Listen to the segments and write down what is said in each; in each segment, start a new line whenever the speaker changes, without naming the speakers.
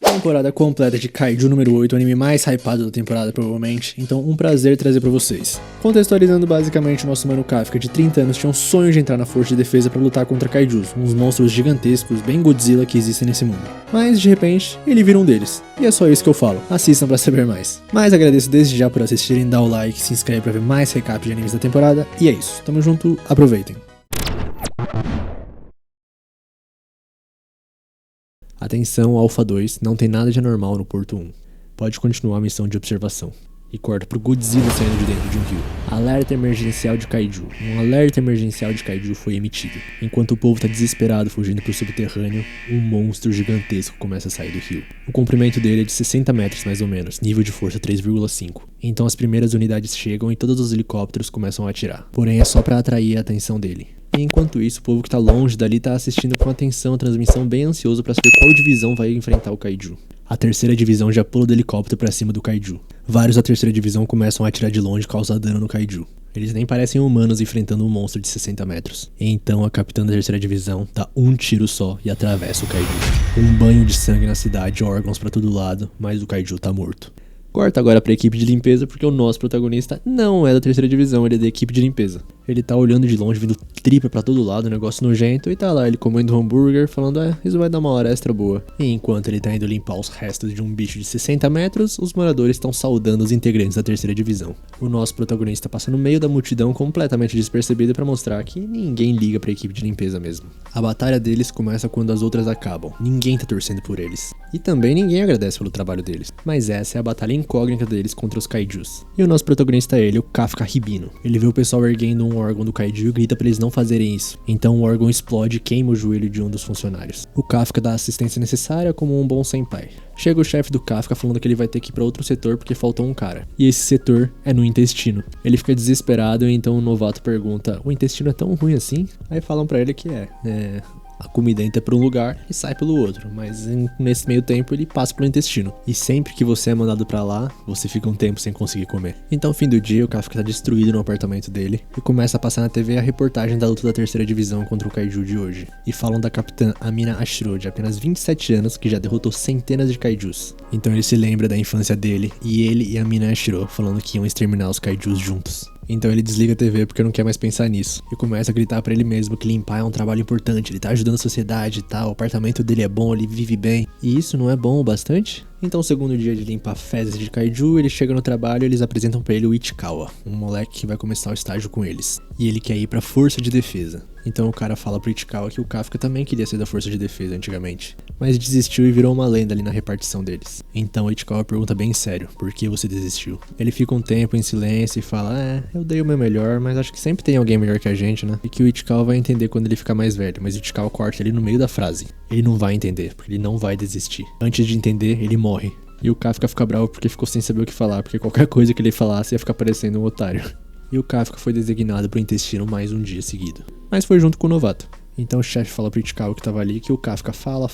Temporada completa de Kaiju número 8, o anime mais hypado da temporada provavelmente, então um prazer trazer pra vocês. Contextualizando basicamente, o nosso mano Kafka de 30 anos tinha um sonho de entrar na força de defesa pra lutar contra Kaijus, uns monstros gigantescos, bem Godzilla que existem nesse mundo. Mas de repente, ele vira um deles. E é só isso que eu falo, assistam pra saber mais. Mas agradeço desde já por assistirem, dá o like, se inscreve pra ver mais recap de animes da temporada, e é isso, tamo junto, aproveitem. Atenção, Alpha 2, não tem nada de anormal no Porto 1. Pode continuar a missão de observação. E corta pro Godzilla saindo de dentro de um rio. Alerta emergencial de Kaiju. Um alerta emergencial de Kaiju foi emitido. Enquanto o povo tá desesperado fugindo pro subterrâneo, um monstro gigantesco começa a sair do rio. O comprimento dele é de 60 metros mais ou menos, nível de força 3,5. Então as primeiras unidades chegam e todos os helicópteros começam a atirar. Porém é só pra atrair a atenção dele. E enquanto isso, o povo que tá longe dali tá assistindo com atenção a transmissão, bem ansioso pra saber qual divisão vai enfrentar o Kaiju. A terceira divisão já pula do helicóptero pra cima do Kaiju. Vários da terceira divisão começam a atirar de longe e causar dano no Kaiju. Eles nem parecem humanos enfrentando um monstro de 60 metros. E então a capitã da terceira divisão dá um tiro só e atravessa o Kaiju. Um banho de sangue na cidade, órgãos pra todo lado, mas o Kaiju tá morto. Corta agora pra equipe de limpeza, porque o nosso protagonista não é da terceira divisão, ele é da equipe de limpeza. Ele tá olhando de longe, vindo tripa pra todo lado, um negócio nojento, e tá lá ele comendo um hambúrguer, falando, isso vai dar uma hora extra boa. E enquanto ele tá indo limpar os restos de um bicho de 60 metros, os moradores estão saudando os integrantes da terceira divisão. O nosso protagonista passa no meio da multidão completamente despercebido pra mostrar que ninguém liga pra equipe de limpeza mesmo. A batalha deles começa quando as outras acabam, ninguém tá torcendo por eles. E também ninguém agradece pelo trabalho deles. Mas essa é a batalha incógnita deles contra os Kaijus. E o nosso protagonista é ele, o Kafka Ribino. Ele vê o pessoal erguendo um órgão do Kaiju e grita pra eles não fazerem isso. Então o órgão explode e queima o joelho de um dos funcionários. O Kafka dá a assistência necessária como um bom senpai. Chega o chefe do Kafka falando que ele vai ter que ir pra outro setor porque faltou um cara. E esse setor é no intestino. Ele fica desesperado e então o novato pergunta, o intestino é tão ruim assim? Aí falam pra ele que a comida entra por um lugar e sai pelo outro, mas nesse meio tempo ele passa pelo intestino. E sempre que você é mandado pra lá, você fica um tempo sem conseguir comer. Então, no fim do dia, o Kafka tá destruído no apartamento dele e começa a passar na TV a reportagem da luta da terceira divisão contra o Kaiju de hoje. E falam da capitã Amina Ashiro, de apenas 27 anos, que já derrotou centenas de Kaijus. Então ele se lembra da infância dele e ele e a Amina Ashiro falando que iam exterminar os Kaijus juntos. Então ele desliga a TV porque não quer mais pensar nisso. E começa a gritar pra ele mesmo que limpar é um trabalho importante, ele tá ajudando a sociedade e tal, o apartamento dele é bom, ele vive bem. E isso não é bom o bastante? Então, o segundo dia de limpar fezes de Kaiju, ele chega no trabalho e eles apresentam pra ele o Ichikawa, um moleque que vai começar o estágio com eles. E ele quer ir pra força de defesa. Então o cara fala pro Ichikawa que o Kafka também queria ser da força de defesa antigamente, mas desistiu e virou uma lenda ali na repartição deles. Então o Ichikawa pergunta bem sério, por que você desistiu? Ele fica um tempo em silêncio e fala, eu dei o meu melhor, mas acho que sempre tem alguém melhor que a gente, né? E que o Ichikawa vai entender quando ele ficar mais velho, mas o Ichikawa corta ele no meio da frase. Ele não vai entender, porque ele não vai desistir. Antes de entender, ele morre. E o Kafka fica bravo porque ficou sem saber o que falar, porque qualquer coisa que ele falasse ia ficar parecendo um otário. E o Kafka foi designado pro intestino mais um dia seguido. Mas foi junto com o novato. Então o chefe fala pro Ichikawa que tava ali que o Kafka fala,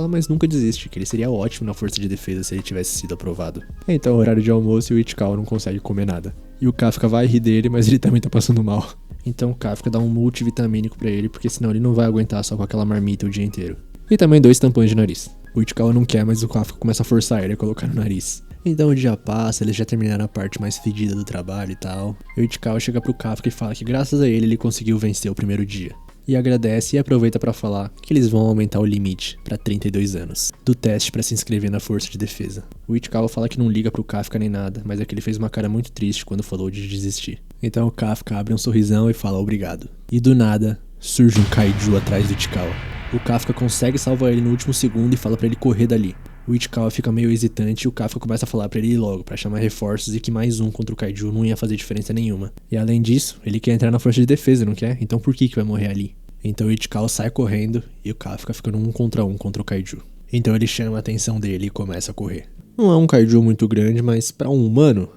mas nunca desiste, que ele seria ótimo na força de defesa se ele tivesse sido aprovado. Então é horário de almoço e o Ichikawa não consegue comer nada. E o Kafka vai rir dele, mas ele também tá passando mal. Então o Kafka dá um multivitamínico pra ele, porque senão ele não vai aguentar só com aquela marmita o dia inteiro. E também 2 tampões de nariz. O Ichikawa não quer, mas o Kafka começa a forçar ele a colocar no nariz. Então o dia passa, eles já terminaram a parte mais fedida do trabalho e tal. E o Ichikawa chega pro Kafka e fala que graças a ele conseguiu vencer o primeiro dia. E agradece e aproveita pra falar que eles vão aumentar o limite pra 32 anos do teste pra se inscrever na força de defesa. O Ichikawa fala que não liga pro Kafka nem nada, mas é que ele fez uma cara muito triste quando falou de desistir. Então o Kafka abre um sorrisão e fala obrigado. E do nada, surge um Kaiju atrás do Ichikawa. O Kafka consegue salvar ele no último segundo e fala pra ele correr dali. O Ichikawa fica meio hesitante e o Kafka começa a falar pra ele ir logo, pra chamar reforços e que mais um contra o Kaiju não ia fazer diferença nenhuma. E além disso, ele quer entrar na força de defesa, não quer? Então por que vai morrer ali? Então o Ichikawa sai correndo e o Kafka fica no 1 contra 1 contra o Kaiju. Então ele chama a atenção dele e começa a correr. Não é um Kaiju muito grande, mas pra um humano,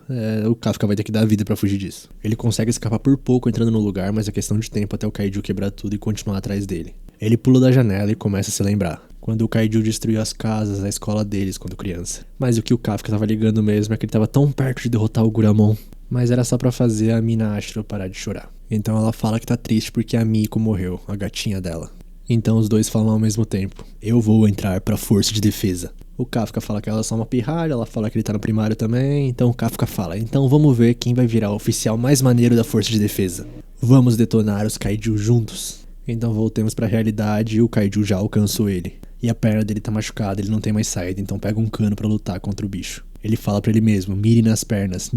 o Kafka vai ter que dar a vida pra fugir disso. Ele consegue escapar por pouco entrando no lugar, mas é questão de tempo até o Kaiju quebrar tudo e continuar atrás dele. Ele pula da janela e começa a se lembrar. Quando o Kaiju destruiu as casas, a escola deles quando criança. Mas o que o Kafka tava ligando mesmo é que ele tava tão perto de derrotar o Guramon. Mas era só pra fazer a Amina Ashiro parar de chorar. Então ela fala que tá triste porque a Miko morreu, a gatinha dela. Então os dois falam ao mesmo tempo. Eu vou entrar pra força de defesa. O Kafka fala que ela é só uma pirralha, ela fala que ele tá no primário também, então o Kafka fala, então vamos ver quem vai virar o oficial mais maneiro da força de defesa. Vamos detonar os Kaiju juntos. Então voltemos pra realidade e o Kaiju já alcançou ele. E a perna dele tá machucada, ele não tem mais saída, então pega um cano pra lutar contra o bicho. Ele fala pra ele mesmo, mire nas pernas,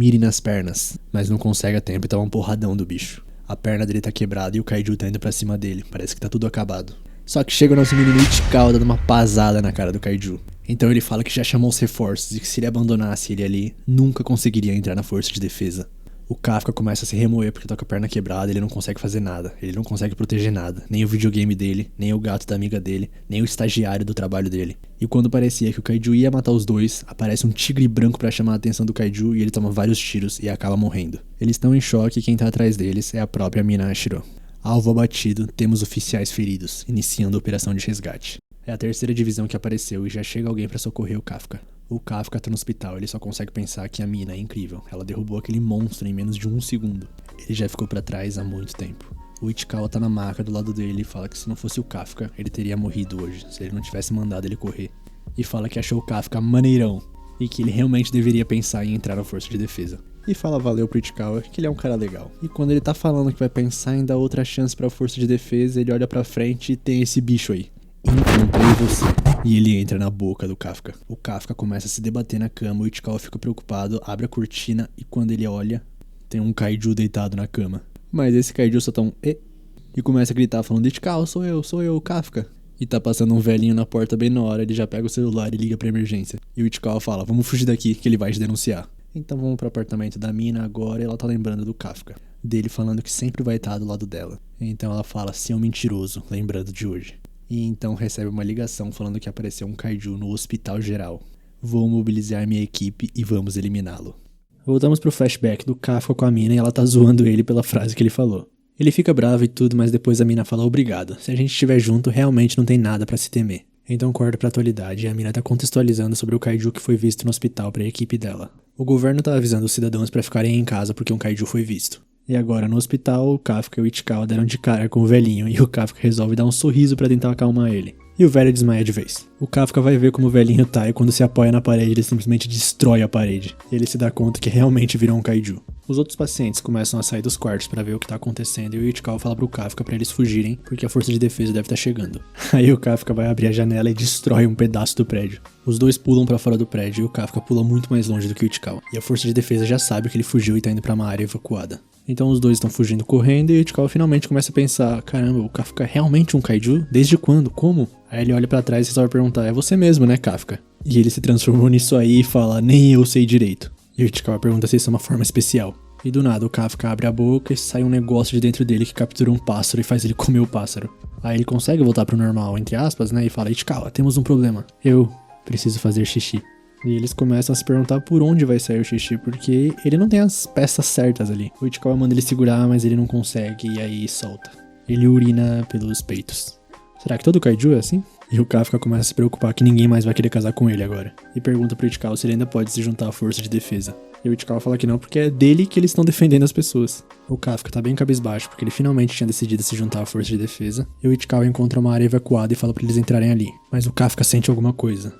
mas não consegue a tempo e toma um porradão do bicho. A perna dele tá quebrada e o Kaiju tá indo pra cima dele, parece que tá tudo acabado. Só que chega o nosso menino Ichikawa dando uma pasada na cara do Kaiju. Então ele fala que já chamou os reforços e que se ele abandonasse ele ali, nunca conseguiria entrar na força de defesa. O Kafka começa a se remoer porque tá com a perna quebrada, ele não consegue fazer nada, ele não consegue proteger nada, nem o videogame dele, nem o gato da amiga dele, nem o estagiário do trabalho dele. E quando parecia que o Kaiju ia matar os dois, aparece um tigre branco pra chamar a atenção do Kaiju e ele toma vários tiros e acaba morrendo. Eles estão em choque e quem tá atrás deles é a própria Minashiro. Alvo abatido, temos oficiais feridos, iniciando a operação de resgate. É a terceira divisão que apareceu e já chega alguém pra socorrer o Kafka. O Kafka tá no hospital, ele só consegue pensar que a mina é incrível. Ela derrubou aquele monstro em menos de 1 segundo. Ele já ficou pra trás há muito tempo. O Ichikawa tá na maca do lado dele e fala que se não fosse o Kafka, ele teria morrido hoje, se ele não tivesse mandado ele correr. E fala que achou o Kafka maneirão e que ele realmente deveria pensar em entrar na força de defesa. E fala valeu pro Ichikawa, que ele é um cara legal. E quando ele tá falando que vai pensar em dar outra chance pra força de defesa, ele olha pra frente e tem esse bicho aí. Encontrei você. E ele entra na boca do Kafka. O Kafka começa a se debater na cama, o Ichikawa fica preocupado, abre a cortina e quando ele olha, tem um Kaiju deitado na cama. Mas esse Kaiju só tá um e começa a gritar falando, Ichikawa, sou eu, o Kafka. E tá passando um velhinho na porta bem na hora, ele já pega o celular e liga pra emergência. E o Ichikawa fala, vamos fugir daqui que ele vai te denunciar. Então vamos pro apartamento da mina agora e ela tá lembrando do Kafka. Dele falando que sempre vai estar do lado dela. Então ela fala, seu mentiroso, lembrando de hoje. E então recebe uma ligação falando que apareceu um Kaiju no hospital geral. Vou mobilizar minha equipe e vamos eliminá-lo. Voltamos pro flashback do Kafka com a mina e ela tá zoando ele pela frase que ele falou. Ele fica bravo e tudo, mas depois a mina fala obrigado. Se a gente estiver junto, realmente não tem nada pra se temer. Então corta pra atualidade e a mina tá contextualizando sobre o Kaiju que foi visto no hospital pra equipe dela. O governo tá avisando os cidadãos pra ficarem em casa porque um Kaiju foi visto. E agora no hospital, o Kafka e o Ichikawa deram de cara com o velhinho e o Kafka resolve dar um sorriso pra tentar acalmar ele. E o velho desmaia de vez. O Kafka vai ver como o velhinho tá e quando se apoia na parede ele simplesmente destrói a parede. E ele se dá conta que realmente virou um Kaiju. Os outros pacientes começam a sair dos quartos pra ver o que tá acontecendo e o Ichikawa fala pro Kafka pra eles fugirem porque a força de defesa deve estar chegando. Aí o Kafka vai abrir a janela e destrói um pedaço do prédio. Os dois pulam pra fora do prédio e o Kafka pula muito mais longe do que o Ichikawa. E a força de defesa já sabe que ele fugiu e tá indo pra uma área evacuada. Então os dois estão fugindo correndo e o Ichikawa finalmente começa a pensar, caramba, o Kafka é realmente um Kaiju? Desde quando? Como? Aí ele olha pra trás e resolve perguntar, é você mesmo, né, Kafka? E ele se transformou nisso aí e fala, nem eu sei direito. E o Ichikawa pergunta se isso é uma forma especial. E do nada o Kafka abre a boca e sai um negócio de dentro dele que captura um pássaro e faz ele comer o pássaro. Aí ele consegue voltar pro normal, entre aspas, né, e fala, Ichikawa, temos um problema. Eu preciso fazer xixi. E eles começam a se perguntar por onde vai sair o xixi, porque ele não tem as peças certas ali. O Ichikawa manda ele segurar, mas ele não consegue e aí solta. Ele urina pelos peitos. Será que todo Kaiju é assim? E o Kafka começa a se preocupar que ninguém mais vai querer casar com ele agora. E pergunta pro Ichikawa se ele ainda pode se juntar à força de defesa. E o Ichikawa fala que não, porque é dele que eles estão defendendo as pessoas. O Kafka tá bem cabisbaixo, porque ele finalmente tinha decidido se juntar à força de defesa. E o Ichikawa encontra uma área evacuada e fala pra eles entrarem ali. Mas o Kafka sente alguma coisa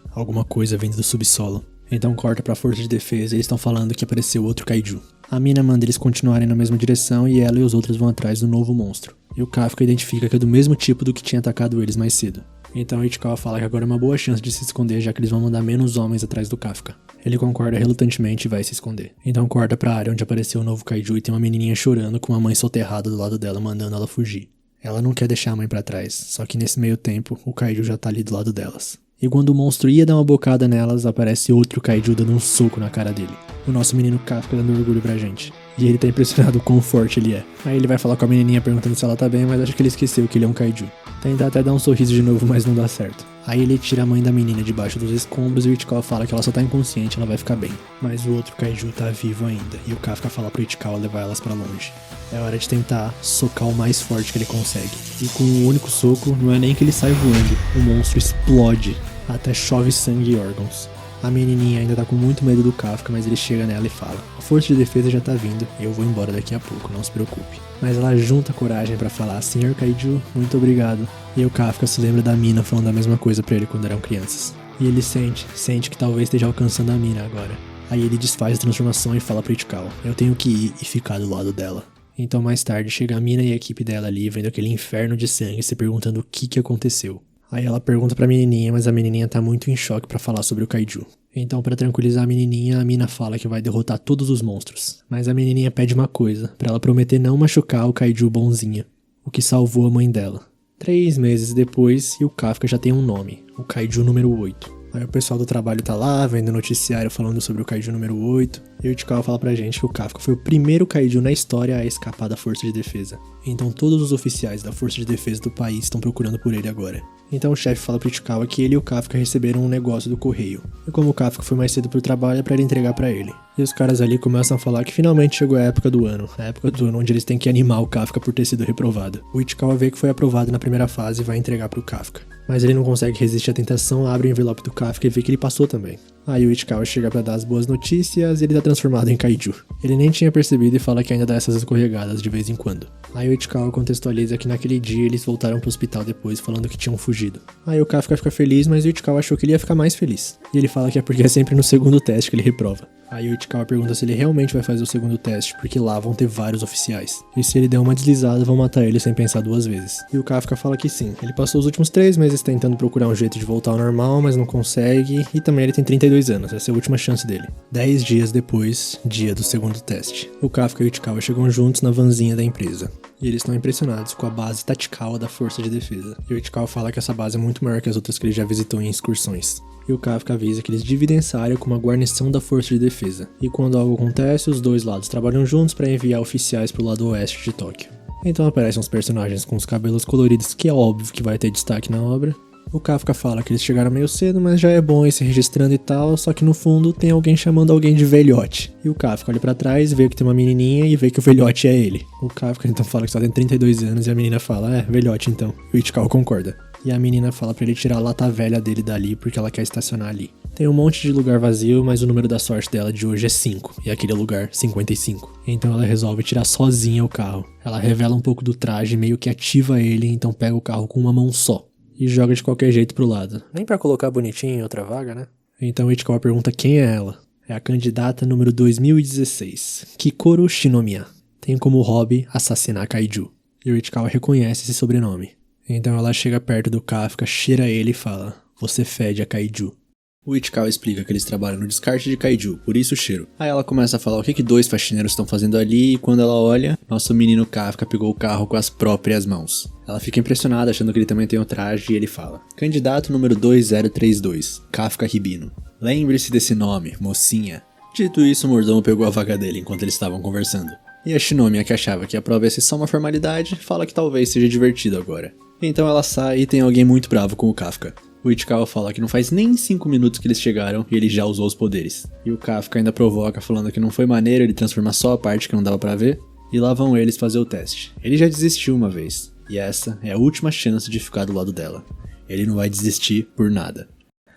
vindo do subsolo. Então corta pra força de defesa e eles estão falando que apareceu outro Kaiju. A mina manda eles continuarem na mesma direção e ela e os outros vão atrás do novo monstro. E o Kafka identifica que é do mesmo tipo do que tinha atacado eles mais cedo. Então o Ichikawa fala que agora é uma boa chance de se esconder, já que eles vão mandar menos homens atrás do Kafka. Ele concorda relutantemente e vai se esconder. Então corta pra área onde apareceu o novo Kaiju e tem uma menininha chorando com uma mãe soterrada do lado dela, mandando ela fugir. Ela não quer deixar a mãe pra trás, só que nesse meio tempo, o Kaiju já tá ali do lado delas. E quando o monstro ia dar uma bocada nelas, aparece outro Kaiju dando um soco na cara dele. O nosso menino Kafka dando orgulho pra gente. E ele tá impressionado com o forte ele é. Aí ele vai falar com a menininha perguntando se ela tá bem, mas acho que ele esqueceu que ele é um Kaiju. Tenta até dar um sorriso de novo, mas não dá certo. Aí ele tira a mãe da menina debaixo dos escombros e o Ichikawa fala que ela só tá inconsciente, ela vai ficar bem. Mas o outro Kaiju tá vivo ainda, e o Kafka fala pro Ichikawa levar elas pra longe. É hora de tentar socar o mais forte que ele consegue. E com um único soco, não é nem que ele sai voando, o monstro explode, até chove sangue e órgãos. A menininha ainda tá com muito medo do Kafka, mas ele chega nela e fala, a força de defesa já tá vindo, e eu vou embora daqui a pouco, não se preocupe. Mas ela junta coragem pra falar, Senhor Kaiju, muito obrigado. E o Kafka se lembra da mina falando a mesma coisa pra ele quando eram crianças. E ele sente que talvez esteja alcançando a mina agora. Aí ele desfaz a transformação e fala pro Ichikawa: eu tenho que ir e ficar do lado dela. Então mais tarde chega a mina e a equipe dela ali, vendo aquele inferno de sangue, se perguntando o que aconteceu. Aí ela pergunta pra menininha, mas a menininha tá muito em choque pra falar sobre o Kaiju. Então pra tranquilizar a menininha, a mina fala que vai derrotar todos os monstros. Mas a menininha pede uma coisa, pra ela prometer não machucar o Kaiju bonzinho, o que salvou a mãe dela. 3 meses depois, e o Kafka já tem um nome, o Kaiju número 8. Aí o pessoal do trabalho tá lá, vendo o noticiário falando sobre o Kaiju número 8. E o Ichikawa fala pra gente que o Kafka foi o primeiro Kaiju na história a escapar da Força de Defesa. Então todos os oficiais da Força de Defesa do país estão procurando por ele agora. Então o chefe fala pro Ichikawa que ele e o Kafka receberam um negócio do correio. E como o Kafka foi mais cedo pro trabalho, é pra ele entregar pra ele. E os caras ali começam a falar que finalmente chegou a época do ano onde eles têm que animar o Kafka por ter sido reprovado. O Ichikawa vê que foi aprovado na primeira fase e vai entregar pro Kafka. Mas ele não consegue resistir à tentação, abre o envelope do Kafka e vê que ele passou também. Aí o Ichikawa chega pra dar as boas notícias e ele tá transformado em Kaiju. Ele nem tinha percebido e fala que ainda dá essas escorregadas de vez em quando. Aí o Ichikawa contextualiza que naquele dia eles voltaram pro hospital depois falando que tinham fugido. Aí o Kafka fica feliz, mas o Ichikawa achou que ele ia ficar mais feliz. E ele fala que é porque é sempre no segundo teste que ele reprova. Aí o Ichikawa pergunta se ele realmente vai fazer o segundo teste, porque lá vão ter vários oficiais. E se ele der uma deslizada, vão matar ele sem pensar 2 vezes. E o Kafka fala que sim, ele passou os últimos 3 meses tentando procurar um jeito de voltar ao normal, mas não consegue, e também ele tem 32 anos, essa é a última chance dele. 10 dias depois, dia do segundo teste. O Kafka e o Ichikawa chegam juntos na vanzinha da empresa. E eles estão impressionados com a base Tachikawa da Força de Defesa. E o Ichikawa fala que essa base é muito maior que as outras que ele já visitou em excursões. E o Kafka avisa que eles dividem essa área com uma guarnição da Força de Defesa. E quando algo acontece, os dois lados trabalham juntos para enviar oficiais pro lado oeste de Tóquio. Então aparecem uns personagens com os cabelos coloridos, que é óbvio que vai ter destaque na obra. O Kafka fala que eles chegaram meio cedo, mas já é bom ir se registrando e tal, só que no fundo tem alguém chamando alguém de velhote. E o Kafka olha pra trás, vê que tem uma menininha e vê que o velhote é ele. O Kafka então fala que só tem 32 anos e a menina fala, velhote então. E o Ichikawa concorda. E a menina fala pra ele tirar a lata velha dele dali porque ela quer estacionar ali. Tem um monte de lugar vazio, mas o número da sorte dela de hoje é 5, e aquele é lugar 55. Então ela resolve tirar sozinha o carro. Ela revela um pouco do traje, meio que ativa ele, então pega o carro com uma mão só. E joga de qualquer jeito pro lado. Nem pra colocar bonitinho em outra vaga, né? Então o Ichikawa pergunta quem é ela. É a candidata número 2016, Kikoru Shinomiya. Tem como hobby assassinar Kaiju. E o Ichikawa reconhece esse sobrenome. Então ela chega perto do Kafka, cheira ele e fala, você fede a Kaiju. O Ichikawa explica que eles trabalham no descarte de Kaiju, por isso o cheiro. Aí ela começa a falar o que 2 faxineiros estão fazendo ali e quando ela olha, nosso menino Kafka pegou o carro com as próprias mãos. Ela fica impressionada achando que ele também tem o traje e ele fala, candidato número 2032, Kafka Hibino. Lembre-se desse nome, mocinha. Dito isso, o mordomo pegou a vaga dele enquanto eles estavam conversando. E a Shinomiya, que achava que a prova ia ser só uma formalidade, fala que talvez seja divertido agora. Então ela sai e tem alguém muito bravo com o Kafka. O Ichikawa fala que não faz nem 5 minutos que eles chegaram e ele já usou os poderes. E o Kafka ainda provoca falando que não foi maneiro ele transformar só a parte que não dava pra ver. E lá vão eles fazer o teste. Ele já desistiu uma vez. E essa é a última chance de ficar do lado dela. Ele não vai desistir por nada.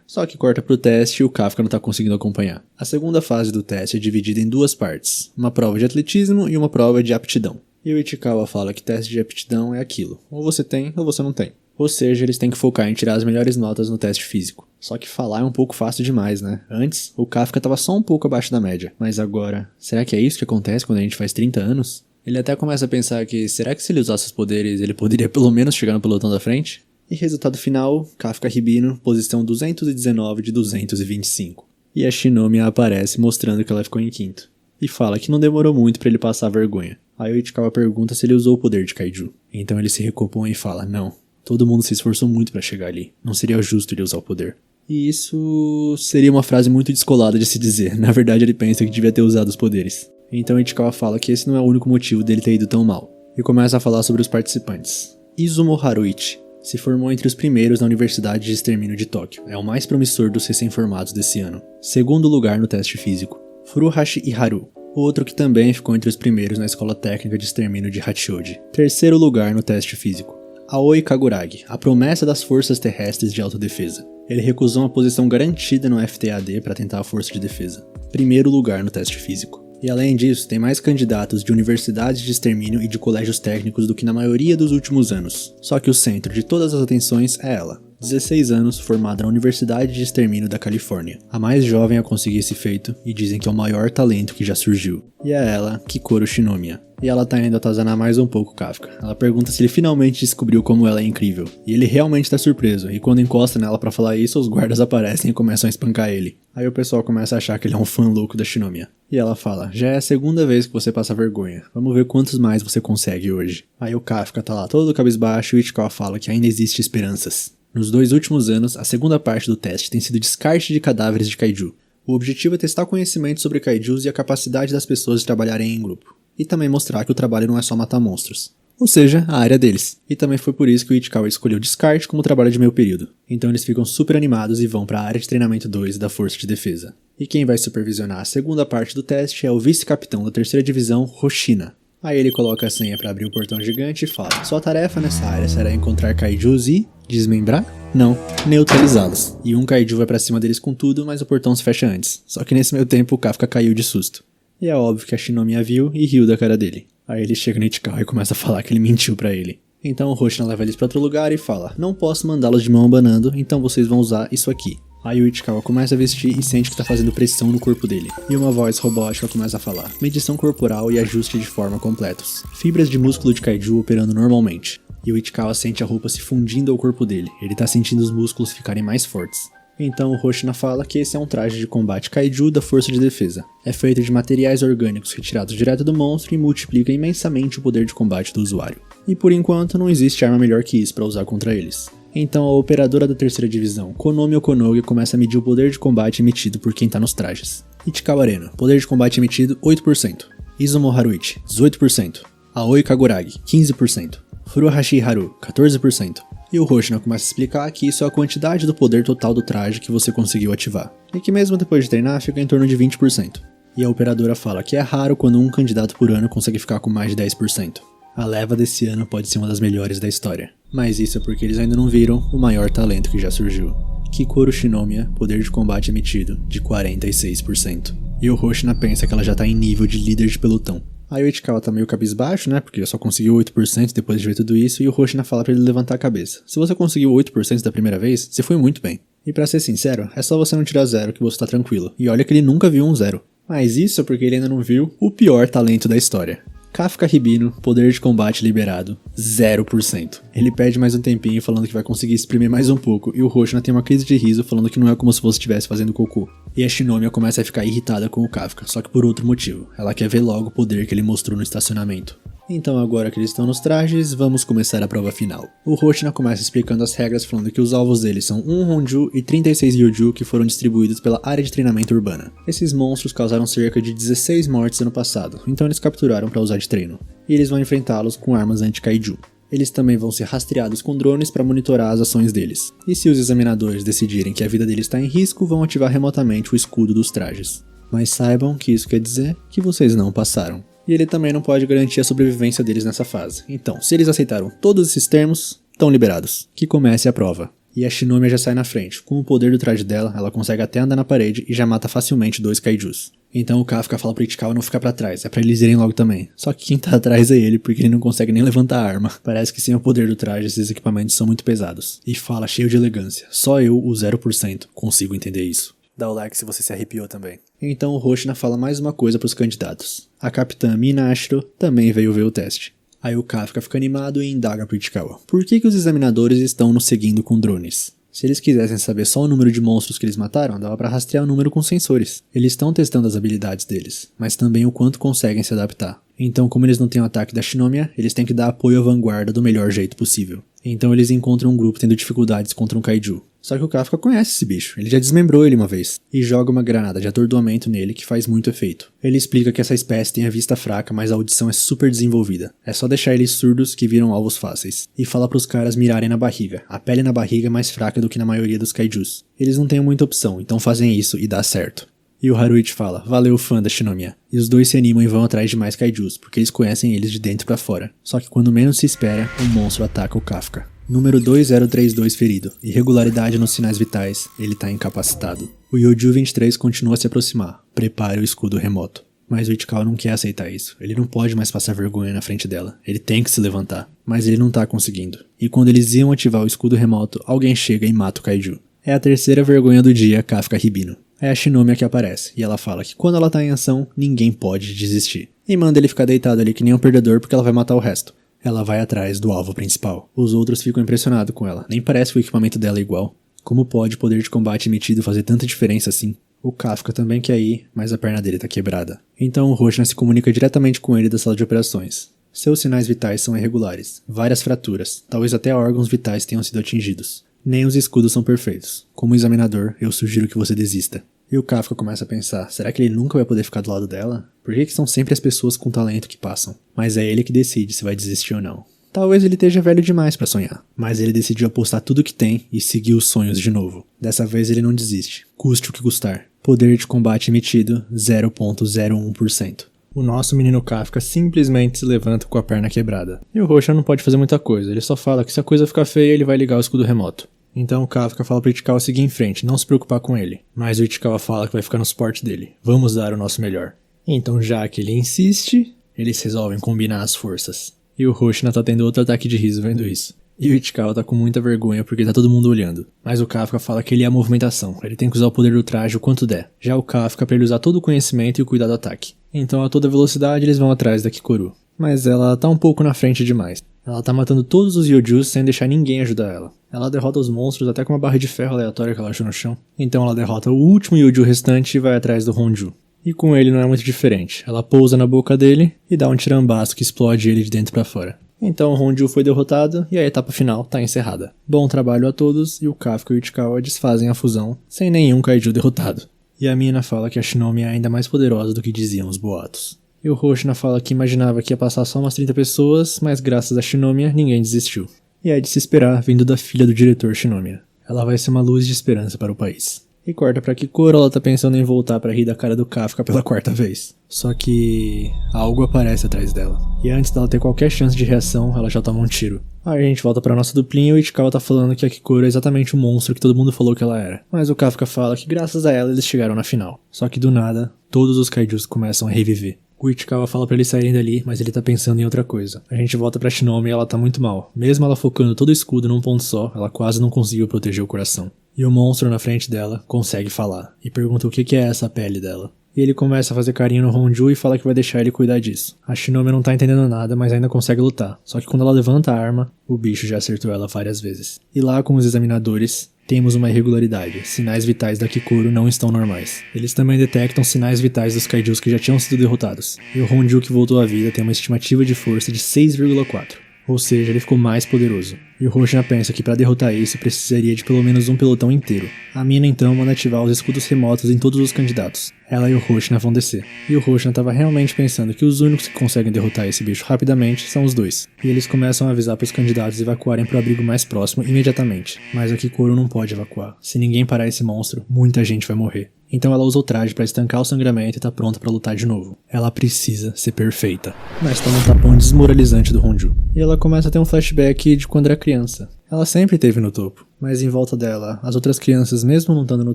Só que corta pro teste e o Kafka não tá conseguindo acompanhar. A segunda fase do teste é dividida em 2 partes. Uma prova de atletismo e uma prova de aptidão. E o Ichikawa fala que teste de aptidão é aquilo. Ou você tem ou você não tem. Ou seja, eles têm que focar em tirar as melhores notas no teste físico. Só que falar é um pouco fácil demais, né? Antes, o Kafka tava só um pouco abaixo da média. Mas agora, será que é isso que acontece quando a gente faz 30 anos? Ele até começa a pensar que, será que se ele usasse os poderes, ele poderia pelo menos chegar no pelotão da frente? E resultado final, Kafka Hibino, posição 219 de 225. E a Shinomiya aparece mostrando que ela ficou em quinto. E fala que não demorou muito pra ele passar a vergonha. Aí o Ichikawa pergunta se ele usou o poder de Kaiju. Então ele se recompõe e fala, não. Todo mundo se esforçou muito pra chegar ali. Não seria justo ele usar o poder. E isso seria uma frase muito descolada de se dizer. Na verdade ele pensa que devia ter usado os poderes. Então Ichikawa fala que esse não é o único motivo dele ter ido tão mal. E começa a falar sobre os participantes. Izumo Haruichi se formou entre os primeiros na Universidade de Extermínio de Tóquio. É o mais promissor dos recém-formados desse ano. Segundo lugar no teste físico. Furuhashi Iharu, outro que também ficou entre os primeiros na Escola Técnica de Extermínio de Hachioji. Terceiro lugar no teste físico. Aoi Kaguragi, a promessa das forças terrestres de autodefesa. Ele recusou uma posição garantida no FTAD para tentar a força de defesa. Primeiro lugar no teste físico. E além disso, tem mais candidatos de universidades de extermínio e de colégios técnicos do que na maioria dos últimos anos. Só que o centro de todas as atenções é ela,
16 anos, formada na Universidade de Extermínio da Califórnia, a mais jovem a conseguir esse feito e dizem que é o maior talento que já surgiu. E é ela, Kikoru Shinomiya. E ela tá indo atazanar mais um pouco Kafka. Ela pergunta se ele finalmente descobriu como ela é incrível. E ele realmente tá surpreso, e quando encosta nela pra falar isso, os guardas aparecem e começam a espancar ele. Aí o pessoal começa a achar que ele é um fã louco da Shinomiya. E ela fala, já é a segunda vez que você passa vergonha, vamos ver quantos mais você consegue hoje. Aí o Kafka tá lá todo cabisbaixo e o Ichikawa fala que ainda existe esperanças. Nos 2 últimos anos, a segunda parte do teste tem sido descarte de cadáveres de kaiju. O objetivo é testar conhecimento sobre kaijus e a capacidade das pessoas de trabalharem em grupo. E também mostrar que o trabalho não é só matar monstros. Ou seja, a área deles. E também foi por isso que o Ichikawa escolheu descarte como trabalho de meio período. Então eles ficam super animados e vão para a área de treinamento 2 da Força de Defesa. E quem vai supervisionar a segunda parte do teste é o vice-capitão da 3ª divisão, Hoshina. Aí ele coloca a senha para abrir o portão gigante e fala, sua tarefa nessa área será encontrar kaijus e... desmembrar? Não, neutralizá-los. E um kaiju vai pra cima deles com tudo, mas o portão se fecha antes. Só que nesse meio tempo o Kafka caiu de susto. E é óbvio que a Shinomiya viu e riu da cara dele. Aí ele chega no Ichikawa e começa a falar que ele mentiu pra ele. Então o Hoshina leva eles pra outro lugar e fala, não posso mandá-los de mão abanando, então vocês vão usar isso aqui. Aí o Ichikawa começa a vestir e sente que tá fazendo pressão no corpo dele. E uma voz robótica começa a falar, medição corporal e ajuste de forma completos. Fibras de músculo de kaiju operando normalmente. E o Ichikawa sente a roupa se fundindo ao corpo dele, ele tá sentindo os músculos ficarem mais fortes. Então o Hoshina fala que esse é um traje de combate kaiju da Força de Defesa. É feito de materiais orgânicos retirados direto do monstro e multiplica imensamente o poder de combate do usuário. E por enquanto não existe arma melhor que isso para usar contra eles. Então a operadora da 3ª divisão, Konomi Okonoge, começa a medir o poder de combate emitido por quem tá nos trajes. Ichikawa Areno, poder de combate emitido 8%. Izumo Haruichi, 18%. Aoi Kaguragi, 15%. Furuhashi Haru, 14%. E o Hoshina começa a explicar que isso é a quantidade do poder total do traje que você conseguiu ativar, e que mesmo depois de treinar fica em torno de 20%. E a operadora fala que é raro quando um candidato por ano consegue ficar com mais de 10%. A leva desse ano pode ser uma das melhores da história, mas isso é porque eles ainda não viram o maior talento que já surgiu. Kikoru Shinomiya, poder de combate emitido de 46%. E o Hoshina pensa que ela já tá em nível de líder de pelotão. Aí o Ichikawa tá meio cabisbaixo, né, porque só conseguiu 8% depois de ver tudo isso, e o Hoshina fala pra ele levantar a cabeça. Se você conseguiu 8% da primeira vez, você foi muito bem. E pra ser sincero, é só você não tirar 0 que você tá tranquilo. E olha que ele nunca viu um 0. Mas isso é porque ele ainda não viu o pior talento da história. Kafka Hibino, poder de combate liberado, 0%. Ele pede mais um tempinho falando que vai conseguir exprimir mais um pouco, e o Hoshina tem uma crise de riso falando que não é como se você estivesse fazendo cocô. E a Shinomiya começa a ficar irritada com o Kafka, só que por outro motivo. Ela quer ver logo o poder que ele mostrou no estacionamento. Então agora que eles estão nos trajes, vamos começar a prova final. O Hoshina começa explicando as regras falando que os alvos deles são 1 Honju e 36 Ryuju que foram distribuídos pela área de treinamento urbana. Esses monstros causaram cerca de 16 mortes ano passado, então eles capturaram para usar de treino. E eles vão enfrentá-los com armas anti-kaiju. Eles também vão ser rastreados com drones para monitorar as ações deles. E se os examinadores decidirem que a vida deles está em risco, vão ativar remotamente o escudo dos trajes. Mas saibam que isso quer dizer que vocês não passaram. E ele também não pode garantir a sobrevivência deles nessa fase. Então, se eles aceitaram todos esses termos, estão liberados. Que comece a prova. E a Shinomiya já sai na frente. Com o poder do traje dela, ela consegue até andar na parede e já mata facilmente 2 kaijus. Então o Kafka fala pro Ichikawa não ficar pra trás, é pra eles irem logo também. Só que quem tá atrás é ele, porque ele não consegue nem levantar a arma. Parece que sem o poder do traje, esses equipamentos são muito pesados. E fala cheio de elegância. Só eu, o 0%, consigo entender isso. Dá o like se você se arrepiou também. Então o Hoshina fala mais uma coisa pros candidatos. A capitã Mina Ashiro também veio ver o teste. Aí o Kafka fica animado e indaga pro Ichikawa. Por que os examinadores estão nos seguindo com drones? Se eles quisessem saber só o número de monstros que eles mataram, dava pra rastrear o número com sensores. Eles estão testando as habilidades deles, mas também o quanto conseguem se adaptar. Então, como eles não têm o ataque da Shinomiya, eles têm que dar apoio à vanguarda do melhor jeito possível. Então eles encontram um grupo tendo dificuldades contra um kaiju. Só que o Kafka conhece esse bicho, ele já desmembrou ele uma vez, e joga uma granada de atordoamento nele que faz muito efeito. Ele explica que essa espécie tem a vista fraca, mas a audição é super desenvolvida. É só deixar eles surdos que viram alvos fáceis. E fala pros caras mirarem na barriga. A pele na barriga é mais fraca do que na maioria dos kaijus. Eles não têm muita opção, então fazem isso e dá certo. E o Haruichi fala, valeu fã da Shinomiya. E os dois se animam e vão atrás de mais kaijus, porque eles conhecem eles de dentro pra fora. Só que quando menos se espera, um monstro ataca o Kafka. Número 2032 ferido. Irregularidade nos sinais vitais. Ele tá incapacitado. O Yoju 23 continua a se aproximar. Prepare o escudo remoto. Mas o Ichikawa não quer aceitar isso. Ele não pode mais passar vergonha na frente dela. Ele tem que se levantar. Mas ele não tá conseguindo. E quando eles iam ativar o escudo remoto, alguém chega e mata o Kaiju. É a terceira vergonha do dia, Kafka Hibino. É a Shinomiya que aparece, e ela fala que quando ela tá em ação, ninguém pode desistir. E manda ele ficar deitado ali que nem um perdedor porque ela vai matar o resto. Ela vai atrás do alvo principal. Os outros ficam impressionados com ela. Nem parece que o equipamento dela é igual. Como pode o poder de combate emitido fazer tanta diferença assim? O Kafka também quer ir, mas a perna dele tá quebrada. Então o Roshina se comunica diretamente com ele da sala de operações. Seus sinais vitais são irregulares, várias fraturas, talvez até órgãos vitais tenham sido atingidos. Nem os escudos são perfeitos. Como examinador, eu sugiro que você desista. E o Kafka começa a pensar, será que ele nunca vai poder ficar do lado dela? Por que são sempre as pessoas com talento que passam? Mas é ele que decide se vai desistir ou não. Talvez ele esteja velho demais pra sonhar, mas ele decidiu apostar tudo que tem e seguir os sonhos de novo. Dessa vez ele não desiste, custe o que custar. Poder de combate emitido, 0.01%. O nosso menino Kafka simplesmente se levanta com a perna quebrada. E o Roshina não pode fazer muita coisa, ele só fala que se a coisa ficar feia ele vai ligar o escudo remoto. Então o Kafka fala pro Ichikawa seguir em frente, não se preocupar com ele. Mas o Ichikawa fala que vai ficar no suporte dele. Vamos dar o nosso melhor. Então já que ele insiste, eles resolvem combinar as forças. E o Roshina tá tendo outro ataque de riso vendo isso. E o Ichikawa tá com muita vergonha porque tá todo mundo olhando. Mas o Kafka fala que ele é a movimentação, ele tem que usar o poder do traje o quanto der. Já o Kafka pra ele usar todo o conhecimento e o cuidado do ataque. Então a toda velocidade eles vão atrás da Kikoru. Mas ela tá um pouco na frente demais. Ela tá matando todos os Yojus sem deixar ninguém ajudar ela. Ela derrota os monstros até com uma barra de ferro aleatória que ela achou no chão. Então ela derrota o último Yoju restante e vai atrás do Honju. E com ele não é muito diferente. Ela pousa na boca dele e dá um tirambaço que explode ele de dentro pra fora. Então o Honju foi derrotado e a etapa final tá encerrada. Bom trabalho a todos e o Kafka e o Ichikawa desfazem a fusão sem nenhum Kaiju derrotado. E a mina fala que a Shinomiya é ainda mais poderosa do que diziam os boatos. E o Roshina fala que imaginava que ia passar só umas 30 pessoas, mas graças a Shinomiya ninguém desistiu. E é de se esperar vindo da filha do diretor Shinomiya. Ela vai ser uma luz de esperança para o país. E corta pra Kikoru, ela tá pensando em voltar pra rir da cara do Kafka pela quarta vez. Só que algo aparece atrás dela. E antes dela ter qualquer chance de reação, ela já toma um tiro. Aí a gente volta pra nossa duplinha e o Ichikawa tá falando que a Kikoru é exatamente o monstro que todo mundo falou que ela era. Mas o Kafka fala que graças a ela eles chegaram na final. Só que do nada, todos os kaijus começam a reviver. O Ichikawa fala pra eles saírem dali, mas ele tá pensando em outra coisa. A gente volta pra Shinomiya e ela tá muito mal. Mesmo ela focando todo o escudo num ponto só, ela quase não conseguiu proteger o coração. E o monstro na frente dela consegue falar, e pergunta o que é essa pele dela. E ele começa a fazer carinho no Honju e fala que vai deixar ele cuidar disso. A Shinomiya não tá entendendo nada, mas ainda consegue lutar. Só que quando ela levanta a arma, o bicho já acertou ela várias vezes. E lá com os examinadores, temos uma irregularidade. Sinais vitais da Kikoru não estão normais. Eles também detectam sinais vitais dos kaijus que já tinham sido derrotados. E o Honju que voltou à vida tem uma estimativa de força de 6,4. Ou seja, ele ficou mais poderoso. E o Roshina pensa que para derrotar esse precisaria de pelo menos um pelotão inteiro. A mina então manda ativar os escudos remotos em todos os candidatos. Ela e o Roshina vão descer. E o Roshina estava realmente pensando que os únicos que conseguem derrotar esse bicho rapidamente são os dois. E eles começam a avisar para os candidatos evacuarem para o abrigo mais próximo imediatamente. Mas a Kikoru não pode evacuar. Se ninguém parar esse monstro, muita gente vai morrer. Então ela usa o traje para estancar o sangramento e tá pronta para lutar de novo. Ela precisa ser perfeita. Mas toma um tapão desmoralizante do Honju. E ela começa a ter um flashback de quando era criança. Ela sempre esteve no topo, mas em volta dela, as outras crianças, mesmo não estando no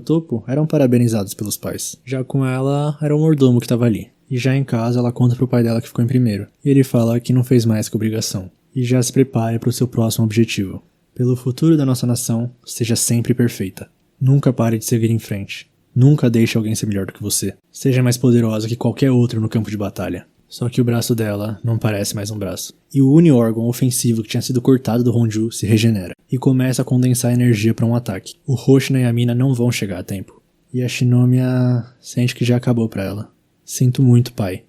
topo, eram parabenizadas pelos pais. Já com ela, era o mordomo que estava ali. E já em casa, ela conta pro pai dela que ficou em primeiro. E ele fala que não fez mais que obrigação. E já se prepare para o seu próximo objetivo. Pelo futuro da nossa nação, seja sempre perfeita. Nunca pare de seguir em frente. Nunca deixe alguém ser melhor do que você. Seja mais poderosa que qualquer outro no campo de batalha. Só que o braço dela não parece mais um braço. E o uni-órgão ofensivo que tinha sido cortado do Honju se regenera. E começa a condensar energia para um ataque. O Roshina e a mina não vão chegar a tempo. E a Shinomiya sente que já acabou pra ela. Sinto muito, pai.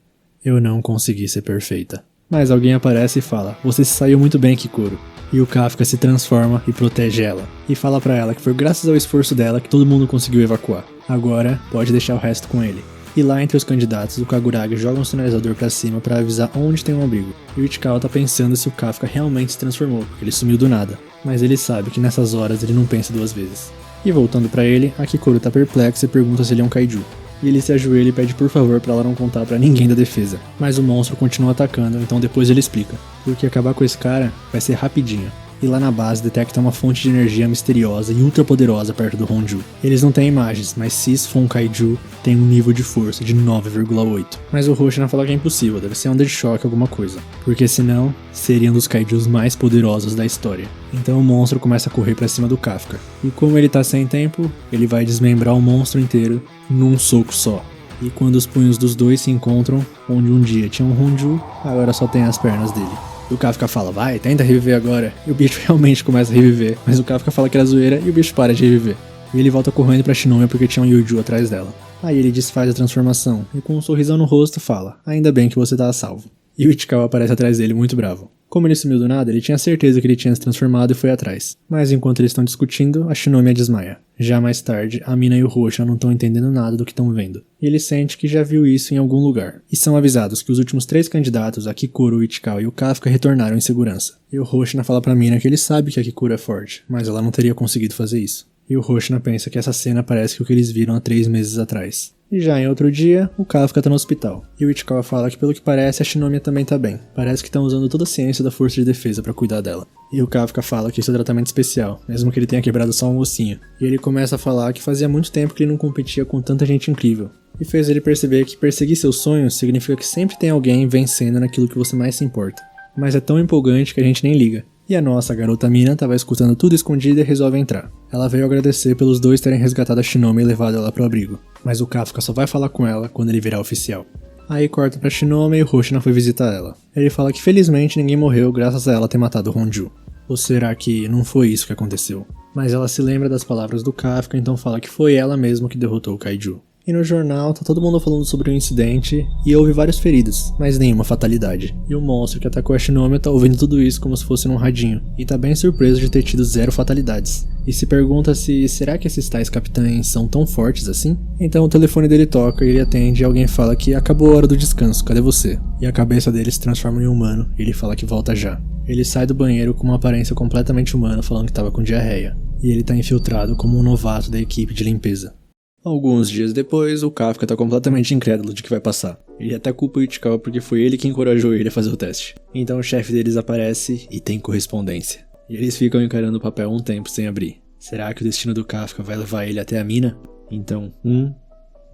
Eu não consegui ser perfeita. Mas alguém aparece e fala, você se saiu muito bem, Kikoru. E o Kafka se transforma e protege ela. E fala pra ela que foi graças ao esforço dela que todo mundo conseguiu evacuar. Agora, pode deixar o resto com ele. E lá entre os candidatos, o Kaguragi joga um sinalizador pra cima pra avisar onde tem um abrigo. E o Ichikawa tá pensando se o Kafka realmente se transformou, porque ele sumiu do nada. Mas ele sabe que nessas horas ele não pensa duas vezes. E voltando pra ele, a Kikoru tá perplexa e pergunta se ele é um kaiju. E ele se ajoelha e pede por favor pra ela não contar pra ninguém da defesa. Mas o monstro continua atacando, então depois ele explica. Porque acabar com esse cara vai ser rapidinho. e lá na base detecta uma fonte de energia misteriosa e ultra poderosa perto do Honju. Eles não têm imagens, mas se isso for um kaiju, tem um nível de força de 9,8. Mas o Hoshina fala que é impossível, deve ser Under Shock alguma coisa, porque senão seria um dos kaijus mais poderosos da história. Então o monstro começa a correr pra cima do Kafka, e como ele tá sem tempo, ele vai desmembrar o monstro inteiro num soco só. E quando os punhos dos dois se encontram, onde um dia tinha um Honju, agora só tem as pernas dele. E o Kafka fala, vai, tenta reviver agora. E o bicho realmente começa a reviver, mas o Kafka fala que era zoeira e o bicho para de reviver. E ele volta correndo pra Shinomiya porque tinha um Yuju atrás dela. Aí ele desfaz a transformação e com um sorrisão no rosto fala, ainda bem que você tá a salvo. E o Ichikawa aparece atrás dele muito bravo. Como ele sumiu do nada, ele tinha certeza que ele tinha se transformado e foi atrás. Mas enquanto eles estão discutindo, a Shinomiya desmaia. Já mais tarde, a Mina e o Hoshina não estão entendendo nada do que estão vendo. E ele sente que já viu isso em algum lugar. E são avisados que os últimos 3 candidatos, a Kikuro, o Ichikawa e o Kafka, retornaram em segurança. E o Hoshina fala pra Mina que ele sabe que a Kikuro é forte, mas ela não teria conseguido fazer isso. E o Hoshina pensa que essa cena parece que o que eles viram há 3 meses atrás. E já em outro dia, o Kafka tá no hospital. E o Ichikawa fala que pelo que parece a Shinomiya também tá bem. Parece que estão usando toda a ciência da força de defesa pra cuidar dela. E o Kafka fala que isso é tratamento especial, mesmo que ele tenha quebrado só um ossinho. E ele começa a falar que fazia muito tempo que ele não competia com tanta gente incrível. E fez ele perceber que perseguir seus sonhos significa que sempre tem alguém vencendo naquilo que você mais se importa. Mas é tão empolgante que a gente nem liga. E a nossa garota Mina tava escutando tudo escondida e resolve entrar. Ela veio agradecer pelos dois terem resgatado a Shinomiya e levado ela pro abrigo. Mas o Kafka só vai falar com ela quando ele virar oficial. Aí corta pra Shinomiya e o Hoshina foi visitar ela. Ele fala que felizmente ninguém morreu graças a ela ter matado o Honju. Ou será que não foi isso que aconteceu? Mas ela se lembra das palavras do Kafka, então fala que foi ela mesma que derrotou o kaiju. E no jornal tá todo mundo falando sobre o incidente e houve vários feridos, mas nenhuma fatalidade. E o monstro que atacou a Shinomiya tá ouvindo tudo isso como se fosse num radinho, e tá bem surpreso de ter tido 0 fatalidades. E se pergunta se será que esses tais capitães são tão fortes assim? Então o telefone dele toca e ele atende e alguém fala que acabou a hora do descanso, cadê você? E a cabeça dele se transforma em humano e ele fala que volta já. Ele sai do banheiro com uma aparência completamente humana falando que tava com diarreia. E ele tá infiltrado como um novato da equipe de limpeza. Alguns dias depois, o Kafka tá completamente incrédulo de que vai passar. Ele até culpa o Ichikawa porque foi ele que encorajou ele a fazer o teste. Então o chefe deles aparece e tem correspondência. E eles ficam encarando o papel um tempo sem abrir. Será que o destino do Kafka vai levar ele até a mina? Então, 1,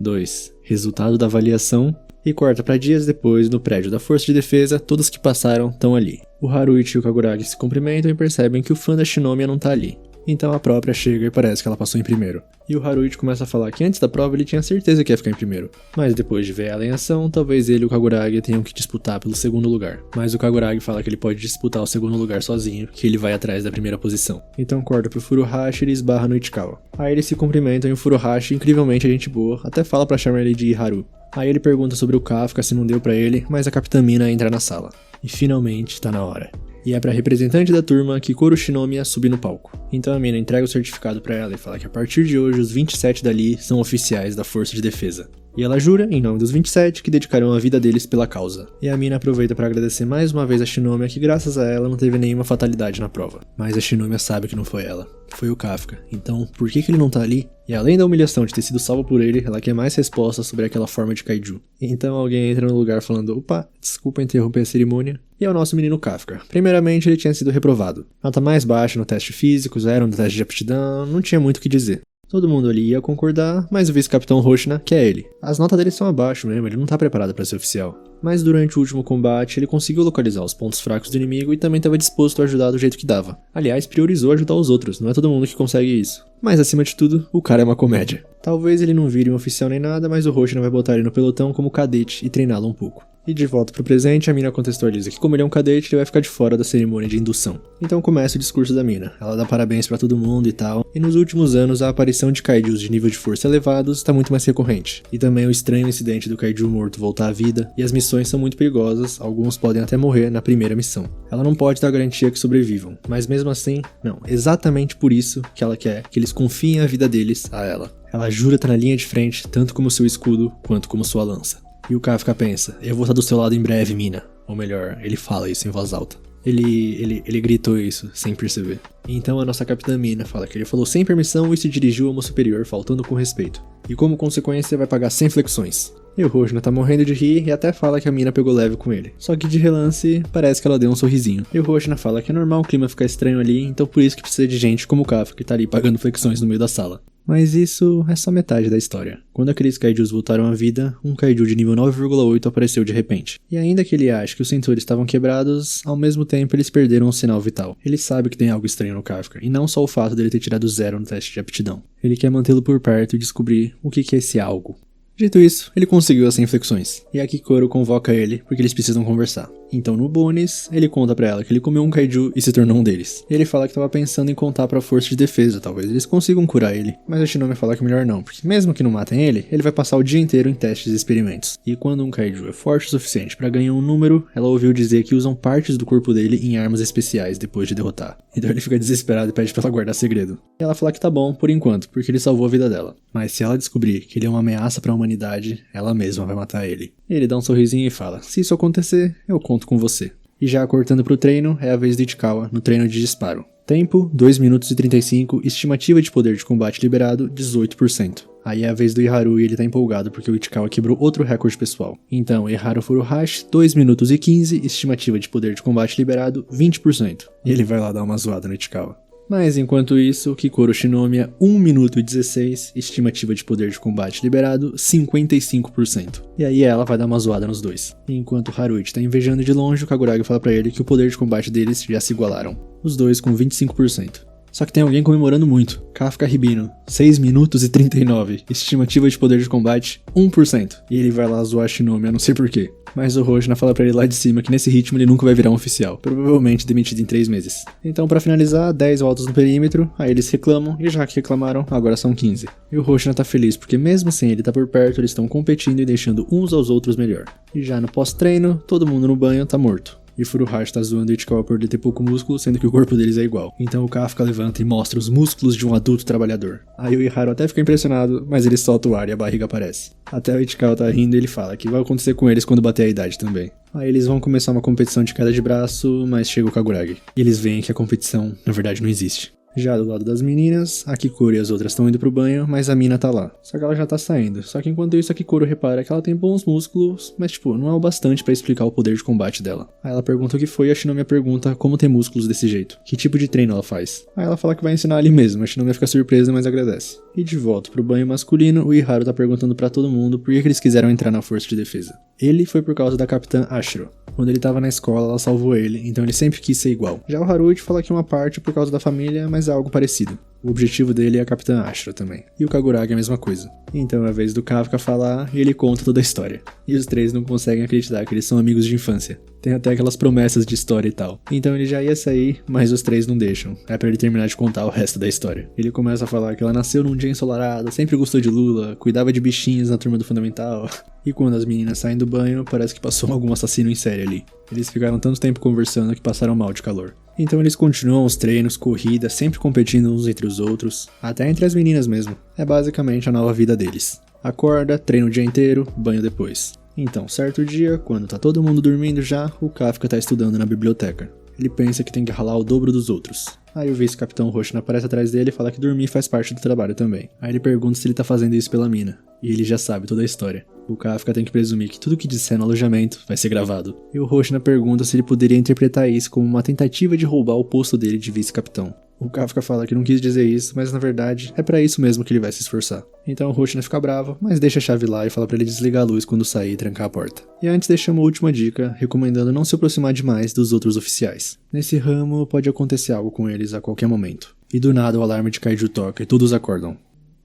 2, resultado da avaliação. E corta pra dias depois, no prédio da Força de Defesa, todos que passaram estão ali. O Haruichi e o Kaguragi se cumprimentam e percebem que o fã da Shinomiya não tá ali. Então a própria chega e parece que ela passou em primeiro. E o Haruichi começa a falar que antes da prova ele tinha certeza que ia ficar em primeiro. Mas depois de ver ela em ação, talvez ele e o Kaguragi tenham que disputar pelo segundo lugar. Mas o Kaguragi fala que ele pode disputar o segundo lugar sozinho, que ele vai atrás da primeira posição. Então corta pro Furuhashi e ele esbarra no Ichikawa. Aí eles se cumprimentam e o Furuhashi, incrivelmente gente boa, até fala pra chamar ele de Haru. Aí ele pergunta sobre o Kafka se não deu pra ele, mas a Capitã Mina entra na sala. E finalmente tá na hora. E é pra representante da turma Kikuro Shinomiya subir no palco. Então a mina entrega o certificado pra ela e fala que a partir de hoje os 27 dali são oficiais da Força de Defesa. E ela jura, em nome dos 27, que dedicarão a vida deles pela causa. E a mina aproveita pra agradecer mais uma vez a Shinomiya que graças a ela não teve nenhuma fatalidade na prova. Mas a Shinomiya sabe que não foi ela, foi o Kafka. Então, por que ele não tá ali? E além da humilhação de ter sido salva por ele, ela quer mais respostas sobre aquela forma de kaiju. Então alguém entra no lugar falando, opa, desculpa interromper a cerimônia. E é o nosso menino Kafka. Primeiramente, ele tinha sido reprovado. Nota mais baixa no teste físico, 0 no teste de aptidão, não tinha muito o que dizer. Todo mundo ali ia concordar, mas o vice-capitão Hoshina quer ele. As notas dele são abaixo mesmo, ele não tá preparado para ser oficial. Mas durante o último combate, ele conseguiu localizar os pontos fracos do inimigo e também estava disposto a ajudar do jeito que dava. Aliás, priorizou ajudar os outros, não é todo mundo que consegue isso. Mas acima de tudo, o cara é uma comédia. Talvez ele não vire um oficial nem nada, mas o Hoshina vai botar ele no pelotão como cadete e treiná-lo um pouco. E de volta pro presente, a mina contextualiza que como ele é um cadete, ele vai ficar de fora da cerimônia de indução. Então começa o discurso da mina. Ela dá parabéns pra todo mundo e tal. E nos últimos anos, a aparição de kaijus de nível de força elevados está muito mais recorrente. E também o estranho incidente do kaiju morto voltar à vida. E as missões são muito perigosas, alguns podem até morrer na primeira missão. Ela não pode dar garantia que sobrevivam, mas mesmo assim, não. Exatamente por isso que ela quer que eles confiem a vida deles a ela. Ela jura estar na linha de frente, tanto como seu escudo, quanto como sua lança. E o Kafka pensa, eu vou estar do seu lado em breve, mina. Ou melhor, ele fala isso em voz alta. Ele gritou isso, sem perceber. Então a nossa Capitã Mina fala que ele falou sem permissão e se dirigiu ao meu superior, faltando com respeito. E como consequência vai pagar 100 flexões. E o Rojna tá morrendo de rir e até fala que a mina pegou leve com ele. Só que de relance, parece que ela deu um sorrisinho. E o Rojna fala que é normal o clima ficar estranho ali, então por isso que precisa de gente como o Kafka que tá ali pagando flexões no meio da sala. Mas isso é só metade da história. Quando aqueles kaijus voltaram à vida, um kaiju de nível 9,8 apareceu de repente. E ainda que ele ache que os sensores estavam quebrados, ao mesmo tempo eles perderam um sinal vital. Ele sabe que tem algo estranho no Kafka, e não só o fato dele ter tirado 0 no teste de aptidão. Ele quer mantê-lo por perto e descobrir o que é esse algo. Dito isso, ele conseguiu as 100 flexões, e a Kikoro convoca ele porque eles precisam conversar. Então no bônus, ele conta pra ela que ele comeu um kaiju e se tornou um deles. E ele fala que tava pensando em contar pra força de defesa, talvez eles consigam curar ele. Mas a Shinomiya fala que melhor não, porque mesmo que não matem ele vai passar o dia inteiro em testes e experimentos. E quando um kaiju é forte o suficiente pra ganhar um número, ela ouviu dizer que usam partes do corpo dele em armas especiais depois de derrotar. Então ele fica desesperado e pede pra ela guardar segredo. E ela fala que tá bom, por enquanto, porque ele salvou a vida dela. Mas se ela descobrir que ele é uma ameaça pra humanidade, ela mesma vai matar ele. E ele dá um sorrisinho e fala, se isso acontecer, eu conto com você. E já cortando pro treino, é a vez do Ichikawa no treino de disparo. Tempo, 2 minutos e 35, estimativa de poder de combate liberado, 18%. Aí é a vez do Iharu e ele tá empolgado porque o Ichikawa quebrou outro recorde pessoal. Então, Iharu Furuhashi, 2 minutos e 15, estimativa de poder de combate liberado, 20%. E ele vai lá dar uma zoada no Ichikawa. Mas enquanto isso, Kikoro Shinomiya, 1 minuto e 16, estimativa de poder de combate liberado, 55%. E aí ela vai dar uma zoada nos dois. Enquanto Haruichi tá invejando de longe, o Kaguragi fala pra ele que o poder de combate deles já se igualaram. Os dois com 25%. Só que tem alguém comemorando muito. Kafka Ribino, 6 minutos e 39, estimativa de poder de combate, 1%. E ele vai lá zoar a Shinomiya, não sei porquê. Mas o Rojna fala pra ele lá de cima que nesse ritmo ele nunca vai virar um oficial, provavelmente demitido em 3 meses. Então pra finalizar, 10 voltas no perímetro, aí eles reclamam, e já que reclamaram, agora são 15. E o Rojna tá feliz porque mesmo sem ele tá por perto, eles estão competindo e deixando uns aos outros melhor. E já no pós-treino, todo mundo no banho tá morto. E Furuhashi tá zoando o Ichikawa por ele ter pouco músculo, sendo que o corpo deles é igual. Então o Kafka levanta e mostra os músculos de um adulto trabalhador. Aí o Iharu até fica impressionado, mas ele solta o ar e a barriga aparece. Até o Ichikawa tá rindo e ele fala que vai acontecer com eles quando bater a idade também. Aí eles vão começar uma competição de queda de braço, mas chega o Kaguragi. E eles veem que a competição, na verdade, não existe. Já do lado das meninas, a Kikoro e as outras estão indo pro banho, mas a mina tá lá. Só que ela já tá saindo. Só que enquanto isso a Kikoro repara que ela tem bons músculos, mas não é o bastante pra explicar o poder de combate dela. Aí ela pergunta o que foi e a Shinomiya pergunta como ter músculos desse jeito. Que tipo de treino ela faz? Aí ela fala que vai ensinar ali mesmo, a Shinomiya fica surpresa, mas agradece. E de volta pro banho masculino, o Iharu tá perguntando pra todo mundo por que eles quiseram entrar na força de defesa. Ele foi por causa da capitã Ashiro. Quando ele tava na escola, ela salvou ele, então ele sempre quis ser igual. Já o Haruichi fala que uma parte por causa da família, mas é algo parecido. O objetivo dele é a capitã Ashura também. E o Kaguragi é a mesma coisa. Então é a vez do Kafka falar e ele conta toda a história. E os três não conseguem acreditar que eles são amigos de infância. Tem até aquelas promessas de história e tal. Então ele já ia sair, mas os três não deixam. É pra ele terminar de contar o resto da história. Ele começa a falar que ela nasceu num dia ensolarado, sempre gostou de lula, cuidava de bichinhos na turma do fundamental. E quando as meninas saem do banho, parece que passou algum assassino em série ali. Eles ficaram tanto tempo conversando que passaram mal de calor. Então eles continuam os treinos, corrida, sempre competindo uns entre os outros, até entre as meninas mesmo. É basicamente a nova vida deles. Acorda, treina o dia inteiro, banho depois. Então, certo dia, quando tá todo mundo dormindo já, o Kafka tá estudando na biblioteca. Ele pensa que tem que ralar o dobro dos outros. Aí o vice-capitão Rojna aparece atrás dele e fala que dormir faz parte do trabalho também. Aí ele pergunta se ele tá fazendo isso pela mina. E ele já sabe toda a história. O Kafka tem que presumir que tudo que disser no alojamento vai ser gravado. E o Rojna pergunta se ele poderia interpretar isso como uma tentativa de roubar o posto dele de vice-capitão. O Kafka fala que não quis dizer isso, mas na verdade é pra isso mesmo que ele vai se esforçar. Então o Rojna fica bravo, mas deixa a chave lá e fala pra ele desligar a luz quando sair e trancar a porta. E antes deixamos a última dica, recomendando não se aproximar demais dos outros oficiais. Nesse ramo pode acontecer algo com eles a qualquer momento. E do nada o alarme de Kaiju toca e todos acordam.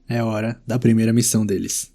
É hora da primeira missão deles.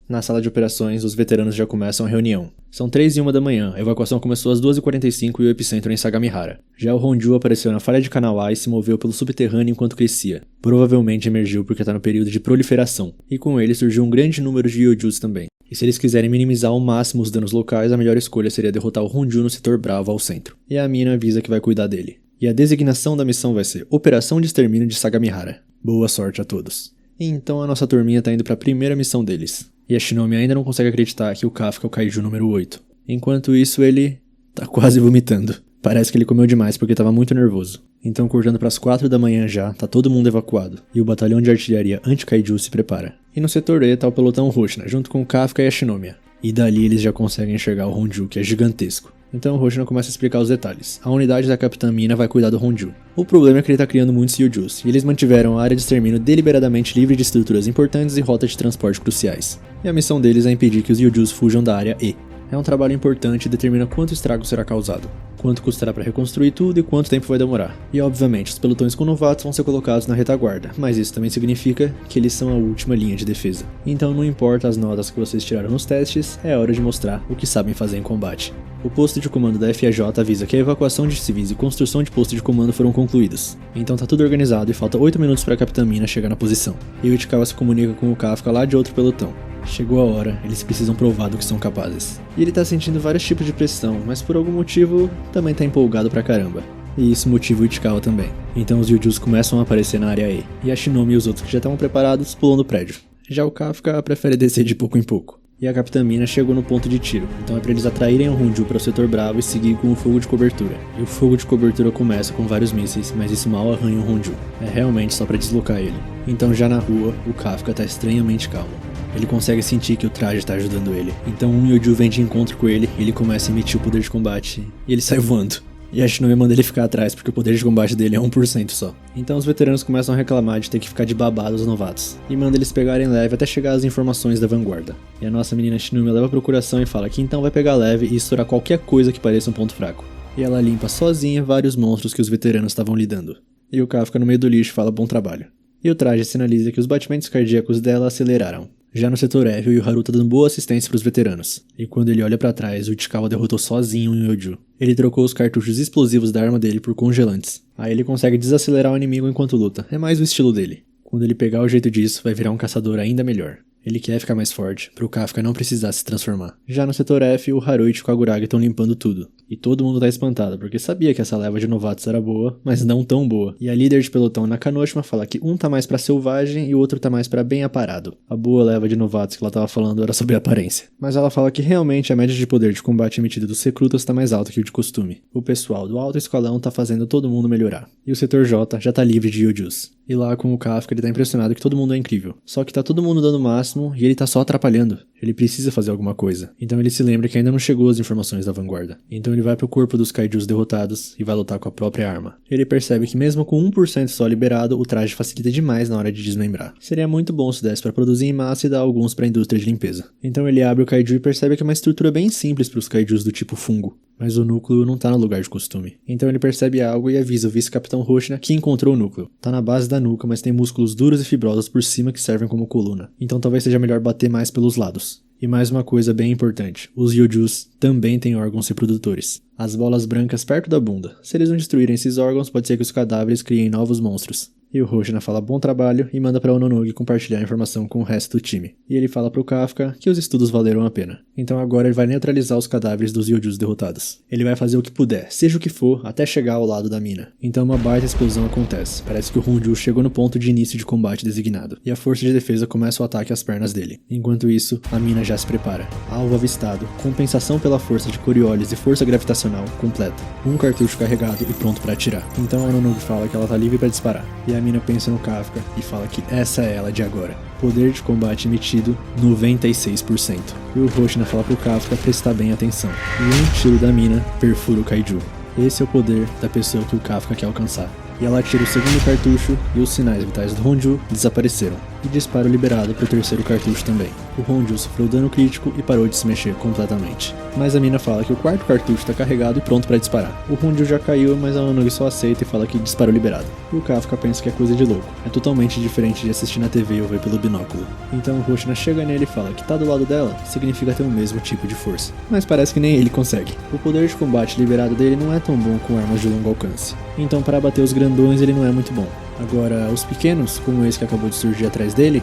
Na sala de operações, os veteranos já começam a reunião. São 3h01 da manhã, a evacuação começou às 2h45 e o epicentro é em Sagamihara. Já o Honju apareceu na falha de Kanawha e se moveu pelo subterrâneo enquanto crescia. Provavelmente emergiu porque está no período de proliferação, e com ele surgiu um grande número de Yojutsu também. E se eles quiserem minimizar ao máximo os danos locais, a melhor escolha seria derrotar o Honju no setor Bravo ao centro. E a mina avisa que vai cuidar dele. E a designação da missão vai ser Operação de Extermínio de Sagamihara. Boa sorte a todos. Então a nossa turminha tá indo para a primeira missão deles. E a Shinomiya ainda não consegue acreditar que o Kafka é o Kaiju número 8. Enquanto isso, ele tá quase vomitando. Parece que ele comeu demais porque tava muito nervoso. Então, cortando pras 4 da manhã já, tá todo mundo evacuado. E o batalhão de artilharia anti-Kaiju se prepara. E no setor E tá o pelotão Roshina, junto com o Kafka e a Shinomiya. E dali eles já conseguem enxergar o Honju, que é gigantesco. Então o Roshina começa a explicar os detalhes. A unidade da Capitã Mina vai cuidar do Honju. O problema é que ele tá criando muitos Yujus, e eles mantiveram a área de extermínio deliberadamente livre de estruturas importantes e rotas de transporte cruciais. E a missão deles é impedir que os Yujus fujam da área E. É um trabalho importante e determina quanto estrago será causado, quanto custará para reconstruir tudo e quanto tempo vai demorar. E obviamente, os pelotões com novatos vão ser colocados na retaguarda, mas isso também significa que eles são a última linha de defesa. Então não importa as notas que vocês tiraram nos testes, é hora de mostrar o que sabem fazer em combate. O posto de comando da FAJ avisa que a evacuação de civis e construção de posto de comando foram concluídos. Então tá tudo organizado e falta 8 minutos para a Capitã Mina chegar na posição. E o Ichikawa se comunica com o Kafka lá de outro pelotão. Chegou a hora, eles precisam provar do que são capazes. E ele tá sentindo vários tipos de pressão, mas por algum motivo também tá empolgado pra caramba. E isso motiva o Ichikawa também. Então os Yujus começam a aparecer na área E, e a Shinomi e os outros que já estavam preparados pulam do prédio. Já o Kafka prefere descer de pouco em pouco. E a Capitã Mina chegou no ponto de tiro, então é pra eles atraírem o Honju para o setor Bravo e seguir com o fogo de cobertura. E o fogo de cobertura começa com vários mísseis, mas isso mal arranha o Honju. É realmente só pra deslocar ele. Então já na rua, o Kafka tá estranhamente calmo. Ele consegue sentir que o traje tá ajudando ele. Então um Yuju vem de encontro com ele e ele começa a emitir o poder de combate. E ele sai voando. E a Shinomiya manda ele ficar atrás porque o poder de combate dele é 1% só. Então os veteranos começam a reclamar de ter que ficar de babado aos novatos. E manda eles pegarem leve até chegar às informações da vanguarda. E a nossa menina Shinomiya leva a procuração e fala que então vai pegar leve e estourar qualquer coisa que pareça um ponto fraco. E ela limpa sozinha vários monstros que os veteranos estavam lidando. E o Kafka no meio do lixo fala bom trabalho. E o traje sinaliza que os batimentos cardíacos dela aceleraram. Já no setor F, o Yuharu tá dando boa assistência pros veteranos. E quando ele olha pra trás, o Ichikawa derrotou sozinho um Yoju. Ele trocou os cartuchos explosivos da arma dele por congelantes. Aí ele consegue desacelerar o inimigo enquanto luta. É mais o estilo dele. Quando ele pegar o jeito disso, vai virar um caçador ainda melhor. Ele quer ficar mais forte, pro Kafka não precisar se transformar. Já no setor F, o Haru e o Kaguragi estão limpando tudo. E todo mundo tá espantado, porque sabia que essa leva de novatos era boa, mas não tão boa. E a líder de pelotão Nakanoshima fala que um tá mais pra selvagem e o outro tá mais pra bem aparado. A boa leva de novatos que ela tava falando era sobre a aparência. Mas ela fala que realmente a média de poder de combate emitida dos recrutas tá mais alta que o de costume. O pessoal do alto escalão tá fazendo todo mundo melhorar. E o setor J já tá livre de Yujus. E lá com o Kafka ele tá impressionado que todo mundo é incrível. Só que tá todo mundo dando o máximo e ele tá só atrapalhando. Ele precisa fazer alguma coisa. Então ele se lembra que ainda não chegou as informações da vanguarda. Então ele vai pro corpo dos kaijus derrotados e vai lutar com a própria arma. Ele percebe que mesmo com 1% só liberado, o traje facilita demais na hora de desmembrar. Seria muito bom se desse pra produzir em massa e dar alguns pra indústria de limpeza. Então ele abre o kaiju e percebe que é uma estrutura bem simples pros kaijus do tipo fungo. Mas o núcleo não tá no lugar de costume. Então ele percebe algo e avisa o vice-capitão Roshina que encontrou o núcleo. Tá na base da nuca, mas tem músculos duros e fibrosos por cima que servem como coluna. Então talvez seja melhor bater mais pelos lados. E mais uma coisa bem importante, os Yujus também têm órgãos reprodutores. As bolas brancas perto da bunda. Se eles não destruírem esses órgãos, pode ser que os cadáveres criem novos monstros. E o Roshina fala bom trabalho e manda pra Ononogi compartilhar a informação com o resto do time. E ele fala pro Kafka que os estudos valeram a pena. Então agora ele vai neutralizar os cadáveres dos Yujus derrotados. Ele vai fazer o que puder, seja o que for, até chegar ao lado da mina. Então uma baita explosão acontece. Parece que o Honju chegou no ponto de início de combate designado. E a força de defesa começa o ataque às pernas dele. Enquanto isso, a mina já se prepara. Alvo avistado, compensação pela força de Coriolis e força gravitacional completa. Um cartucho carregado e pronto pra atirar. Então a Ononogi fala que ela tá livre pra disparar. E a mina pensa no Kafka e fala que essa é ela de agora. Poder de combate emitido, 96%. E o Roshina fala pro Kafka prestar bem atenção. E um tiro da mina perfura o kaiju. Esse é o poder da pessoa que o Kafka quer alcançar. E ela atira o segundo cartucho e os sinais vitais do Honju desapareceram. E disparo liberado pro terceiro cartucho também. O Honju sofreu dano crítico e parou de se mexer completamente. Mas a mina fala que o quarto cartucho tá carregado e pronto pra disparar. O Honju já caiu, mas a Ononogi só aceita e fala que disparo liberado. E o Kafka pensa que é coisa de louco. É totalmente diferente de assistir na TV ou ver pelo binóculo. Então o Roshina chega nele e fala que tá do lado dela significa ter o mesmo tipo de força. Mas parece que nem ele consegue. O poder de combate liberado dele não é tão bom com armas de longo alcance. Então para bater os grandões ele não é muito bom. Agora os pequenos, como esse que acabou de surgir atrás dele,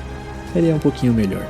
ele é um pouquinho melhor.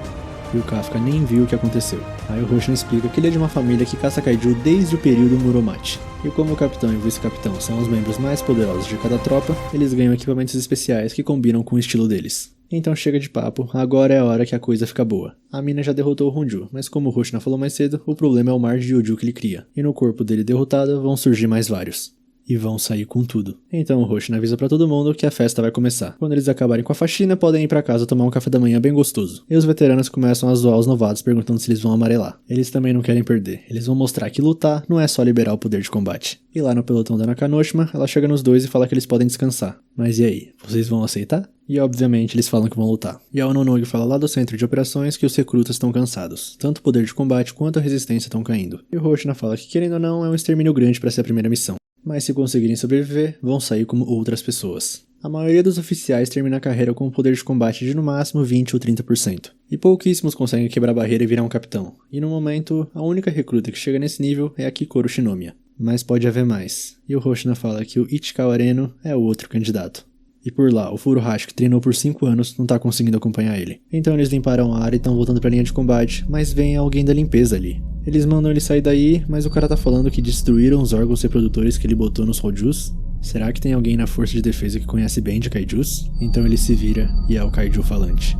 E o Kafka nem viu o que aconteceu. Aí o Roshina explica que ele é de uma família que caça kaiju desde o período Muromachi. E como o capitão e o vice-capitão são os membros mais poderosos de cada tropa, eles ganham equipamentos especiais que combinam com o estilo deles. Então chega de papo, agora é a hora que a coisa fica boa. A mina já derrotou o Honju, mas como o Roshina falou mais cedo, o problema é o mar de Yuju que ele cria. E no corpo dele derrotado vão surgir mais vários. e vão sair com tudo. Então o Roshina avisa pra todo mundo que a festa vai começar. Quando eles acabarem com a faxina, podem ir pra casa tomar um café da manhã bem gostoso. E os veteranos começam a zoar os novatos perguntando se eles vão amarelar. Eles também não querem perder. Eles vão mostrar que lutar não é só liberar o poder de combate. E lá no pelotão da Nakanoshima, ela chega nos dois e fala que eles podem descansar. Mas e aí? Vocês vão aceitar? E obviamente eles falam que vão lutar. E a Ononogi fala lá do centro de operações que os recrutas estão cansados. Tanto o poder de combate quanto a resistência estão caindo. E o Roshina fala que querendo ou não é um extermínio grande para ser a primeira missão. Mas se conseguirem sobreviver, vão sair como outras pessoas. A maioria dos oficiais termina a carreira com um poder de combate de no máximo 20 ou 30%. E pouquíssimos conseguem quebrar a barreira e virar um capitão. E no momento, a única recruta que chega nesse nível é a Kikoru Shinomiya. Mas pode haver mais. E o Roshina fala que o Ichikawa Reno é o outro candidato. E por lá, o Furuhashi, que treinou por 5 anos, não tá conseguindo acompanhar ele. Então eles limparam a área e estão voltando pra linha de combate, mas vem alguém da limpeza ali. Eles mandam ele sair daí, mas o cara tá falando que destruíram os órgãos reprodutores que ele botou nos Houjus. Será que tem alguém na força de defesa que conhece bem de kaijus? Então ele se vira e é o kaiju falante.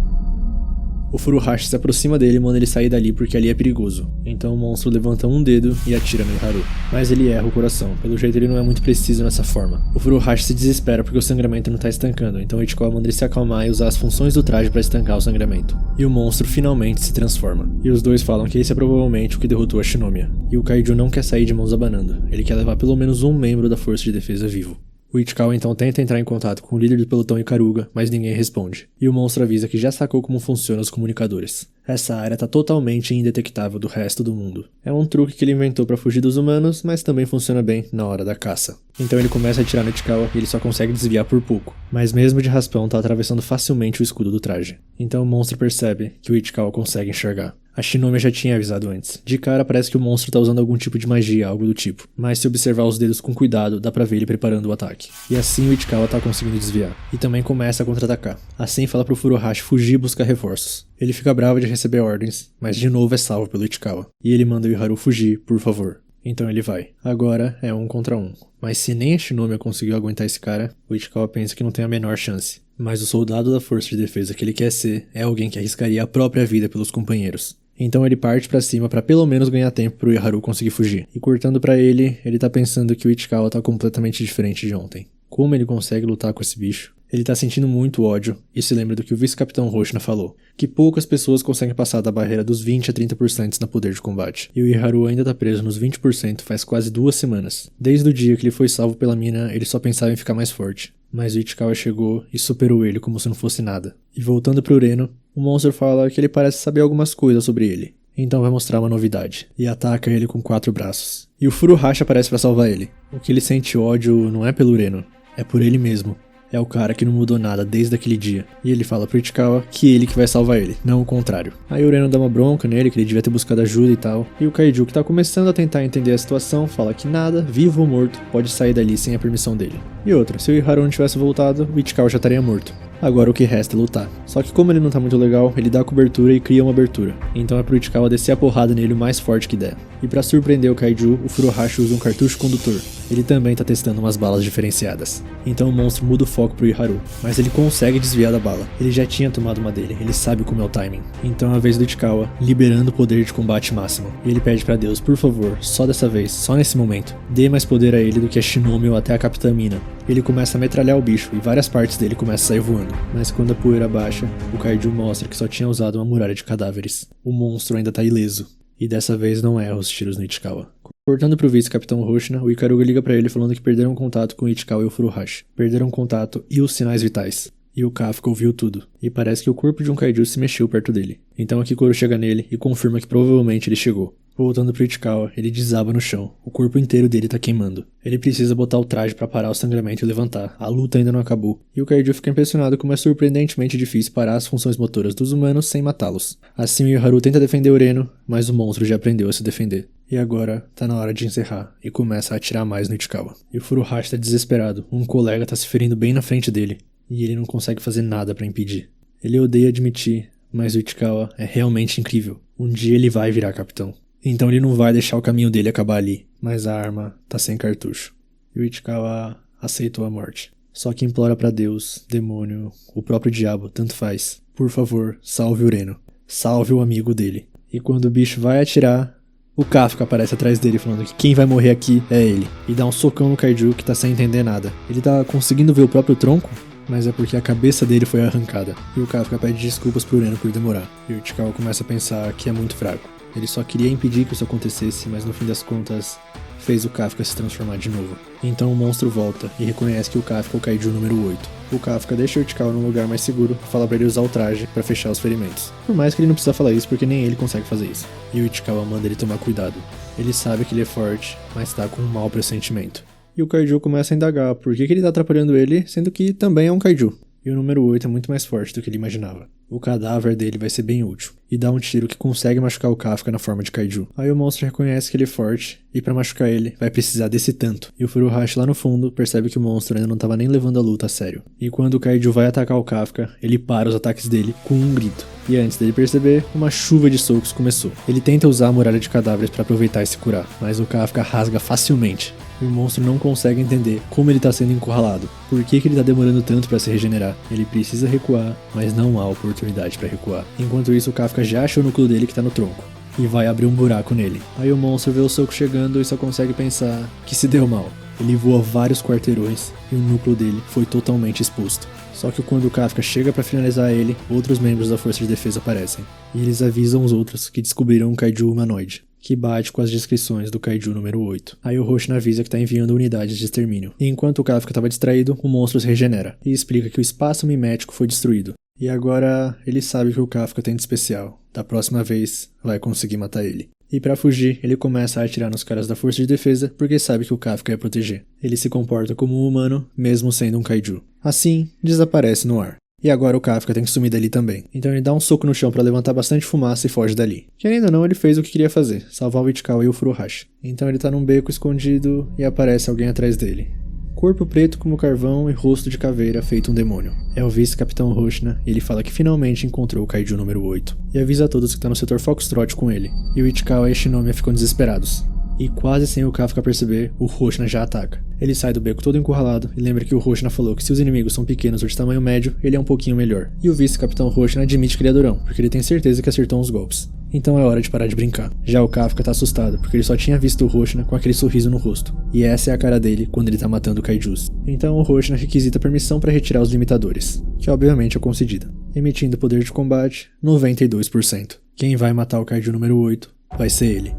O Furuhashi se aproxima dele e manda ele sair dali porque ali é perigoso. Então o monstro levanta um dedo e atira no Iharu. Mas ele erra o coração, pelo jeito ele não é muito preciso nessa forma. O Furuhashi se desespera porque o sangramento não tá estancando, então o Ichikawa manda ele se acalmar e usar as funções do traje para estancar o sangramento. E o monstro finalmente se transforma. E os dois falam que esse é provavelmente o que derrotou a Shinomiya. E o kaiju não quer sair de mãos abanando, ele quer levar pelo menos um membro da força de defesa vivo. O Ichikawa então tenta entrar em contato com o líder do pelotão Ikaruga, mas ninguém responde. E o monstro avisa que já sacou como funcionam os comunicadores. Essa área tá totalmente indetectável do resto do mundo. É um truque que ele inventou para fugir dos humanos, mas também funciona bem na hora da caça. Então ele começa a atirar no Ichikawa e ele só consegue desviar por pouco. Mas mesmo de raspão tá atravessando facilmente o escudo do traje. Então o monstro percebe que o Ichikawa consegue enxergar. A Shinomiya já tinha avisado antes. De cara parece que o monstro tá usando algum tipo de magia, algo do tipo. Mas se observar os dedos com cuidado, dá pra ver ele preparando o ataque. E assim o Ichikawa tá conseguindo desviar. E também começa a contra-atacar. Assim fala pro Furuhashi fugir e buscar reforços. Ele fica bravo de receber ordens, mas de novo é salvo pelo Ichikawa. E ele manda o Iharu fugir, por favor. Então ele vai. Agora é 1 contra 1. Mas se nem a Shinomiya conseguiu aguentar esse cara, o Ichikawa pensa que não tem a menor chance. Mas o soldado da força de defesa que ele quer ser é alguém que arriscaria a própria vida pelos companheiros. Então ele parte pra cima pra pelo menos ganhar tempo pro Iharu conseguir fugir. E cortando pra ele tá pensando que o Ichikawa tá completamente diferente de ontem. Como ele consegue lutar com esse bicho? Ele tá sentindo muito ódio e se lembra do que o vice-capitão Roshina falou, que poucas pessoas conseguem passar da barreira dos 20 a 30% na poder de combate. E o Iharu ainda tá preso nos 20% faz quase 2 semanas. Desde o dia que ele foi salvo pela mina, ele só pensava em ficar mais forte. Mas o Ichikawa chegou e superou ele como se não fosse nada. E voltando pro Reno, o monstro fala que ele parece saber algumas coisas sobre ele. Então vai mostrar uma novidade. E ataca ele com 4 braços. E o Furuhashi aparece pra salvar ele. O que ele sente ódio não é pelo Reno, é por ele mesmo. É o cara que não mudou nada desde aquele dia. E ele fala pro Ichikawa que ele que vai salvar ele, não o contrário. Aí o Reno dá uma bronca nele, que ele devia ter buscado ajuda e tal. E o Kaiju, que tá começando a tentar entender a situação, fala que nada, vivo ou morto, pode sair dali sem a permissão dele. E outra, se o Iharu não tivesse voltado, o Ichikawa já estaria morto. Agora o que resta é lutar. Só que como ele não tá muito legal, ele dá a cobertura e cria uma abertura. Então é pro Ichikawa descer a porrada nele o mais forte que der. E pra surpreender o Kaiju, o Furuhashi usa um cartucho condutor. Ele também tá testando umas balas diferenciadas. Então o monstro muda o foco pro Iharu, mas ele consegue desviar da bala. Ele já tinha tomado uma dele, ele sabe como é o timing. Então é a vez do Ichikawa, liberando o poder de combate máximo. E ele pede pra Deus, por favor, só dessa vez, só nesse momento, dê mais poder a ele do que a Shinomiya ou até a Capitã Mina. Ele começa a metralhar o bicho e várias partes dele começam a sair voando. Mas quando a poeira baixa, o Kaiju mostra que só tinha usado uma muralha de cadáveres. O monstro ainda tá ileso. E dessa vez não erra os tiros no Ichikawa. Cortando pro vice-capitão Roshina, o Ikaruga liga pra ele falando que perderam contato com o Ichikawa e o Furuhashi. Perderam contato e os sinais vitais. E o Kafka ouviu tudo. E parece que o corpo de um kaiju se mexeu perto dele. Então a Kikoru chega nele e confirma que provavelmente ele chegou. Voltando pro Ichikawa, ele desaba no chão. O corpo inteiro dele tá queimando. Ele precisa botar o traje pra parar o sangramento e levantar. A luta ainda não acabou. E o kaiju fica impressionado como é surpreendentemente difícil parar as funções motoras dos humanos sem matá-los. Assim o Iharu tenta defender o Reno, mas o monstro já aprendeu a se defender. E agora, tá na hora de encerrar, e começa a atirar mais no Ichikawa. E o Furuhashi tá desesperado. Um colega tá se ferindo bem na frente dele. E ele não consegue fazer nada pra impedir. Ele odeia admitir, mas o Ichikawa é realmente incrível. Um dia ele vai virar capitão. Então ele não vai deixar o caminho dele acabar ali. Mas a arma tá sem cartucho. E o Ichikawa aceitou a morte. Só que implora pra Deus, demônio, o próprio diabo, tanto faz. Por favor, salve o Reno. Salve o amigo dele. E quando o bicho vai atirar, o Kafka aparece atrás dele falando que quem vai morrer aqui é ele. E dá um socão no Kaiju que tá sem entender nada. Ele tá conseguindo ver o próprio tronco, mas é porque a cabeça dele foi arrancada. E o Kafka pede desculpas pro Urano por demorar. E o Ichikawa começa a pensar que é muito fraco. Ele só queria impedir que isso acontecesse, mas no fim das contas fez o Kafka se transformar de novo. Então o monstro volta e reconhece que o Kafka é o Kaiju número 8. O Kafka deixa o Ichikawa num lugar mais seguro e fala pra ele usar o traje pra fechar os ferimentos. Por mais que ele não precisa falar isso porque nem ele consegue fazer isso. E o Ichikawa manda ele tomar cuidado. Ele sabe que ele é forte, mas tá com um mau pressentimento. E o Kaiju começa a indagar por que ele tá atrapalhando ele, sendo que também é um Kaiju. E o número 8 é muito mais forte do que ele imaginava. O cadáver dele vai ser bem útil, e dá um tiro que consegue machucar o Kafka na forma de Kaiju. Aí o monstro reconhece que ele é forte, e pra machucar ele, vai precisar desse tanto. E o Furuhashi lá no fundo percebe que o monstro ainda não tava nem levando a luta a sério. E quando o Kaiju vai atacar o Kafka, ele para os ataques dele com um grito. E antes dele perceber, uma chuva de socos começou. Ele tenta usar a muralha de cadáveres pra aproveitar e se curar, mas o Kafka rasga facilmente. E o monstro não consegue entender como ele tá sendo encurralado. Por que ele tá demorando tanto pra se regenerar? Ele precisa recuar, mas não há oportunidade pra recuar. Enquanto isso, o Kafka já acha o núcleo dele que tá no tronco. E vai abrir um buraco nele. Aí o monstro vê o soco chegando e só consegue pensar que se deu mal. Ele voa vários quarteirões e o núcleo dele foi totalmente exposto. Só que quando o Kafka chega pra finalizar ele, outros membros da força de defesa aparecem. E eles avisam os outros que descobriram um Kaiju humanoide, que bate com as descrições do Kaiju número 8. Aí o Hoshina avisa que tá enviando unidades de extermínio. E enquanto o Kafka estava distraído, o monstro se regenera e explica que o espaço mimético foi destruído. E agora ele sabe que o Kafka tem de especial. Da próxima vez, vai conseguir matar ele. E pra fugir, ele começa a atirar nos caras da força de defesa porque sabe que o Kafka ia proteger. Ele se comporta como um humano, mesmo sendo um Kaiju. Assim, desaparece no ar. E agora o Kafka tem que sumir dali também. Então ele dá um soco no chão pra levantar bastante fumaça e foge dali. Querendo ou não, ele fez o que queria fazer, salvar o Ichikawa e o Furuhashi. Então ele tá num beco escondido e aparece alguém atrás dele. Corpo preto como carvão e rosto de caveira feito um demônio. É o vice-capitão Hoshina e ele fala que finalmente encontrou o Kaiju número 8. E avisa a todos que tá no setor Foxtrot com ele. E o Ichikawa e a Shinomiya ficam desesperados. E quase sem o Kafka perceber, o Hoshina já ataca. Ele sai do beco todo encurralado e lembra que o Hoshina falou que se os inimigos são pequenos ou de tamanho médio, ele é um pouquinho melhor. E o vice-capitão Hoshina admite que ele é durão, porque ele tem certeza que acertou uns golpes. Então é hora de parar de brincar. Já o Kafka tá assustado, porque ele só tinha visto o Hoshina com aquele sorriso no rosto. E essa é a cara dele quando ele tá matando kaijus. Então o Hoshina requisita permissão para retirar os limitadores, que obviamente é concedida, emitindo poder de combate 92%. Quem vai matar o kaiju número 8 vai ser ele.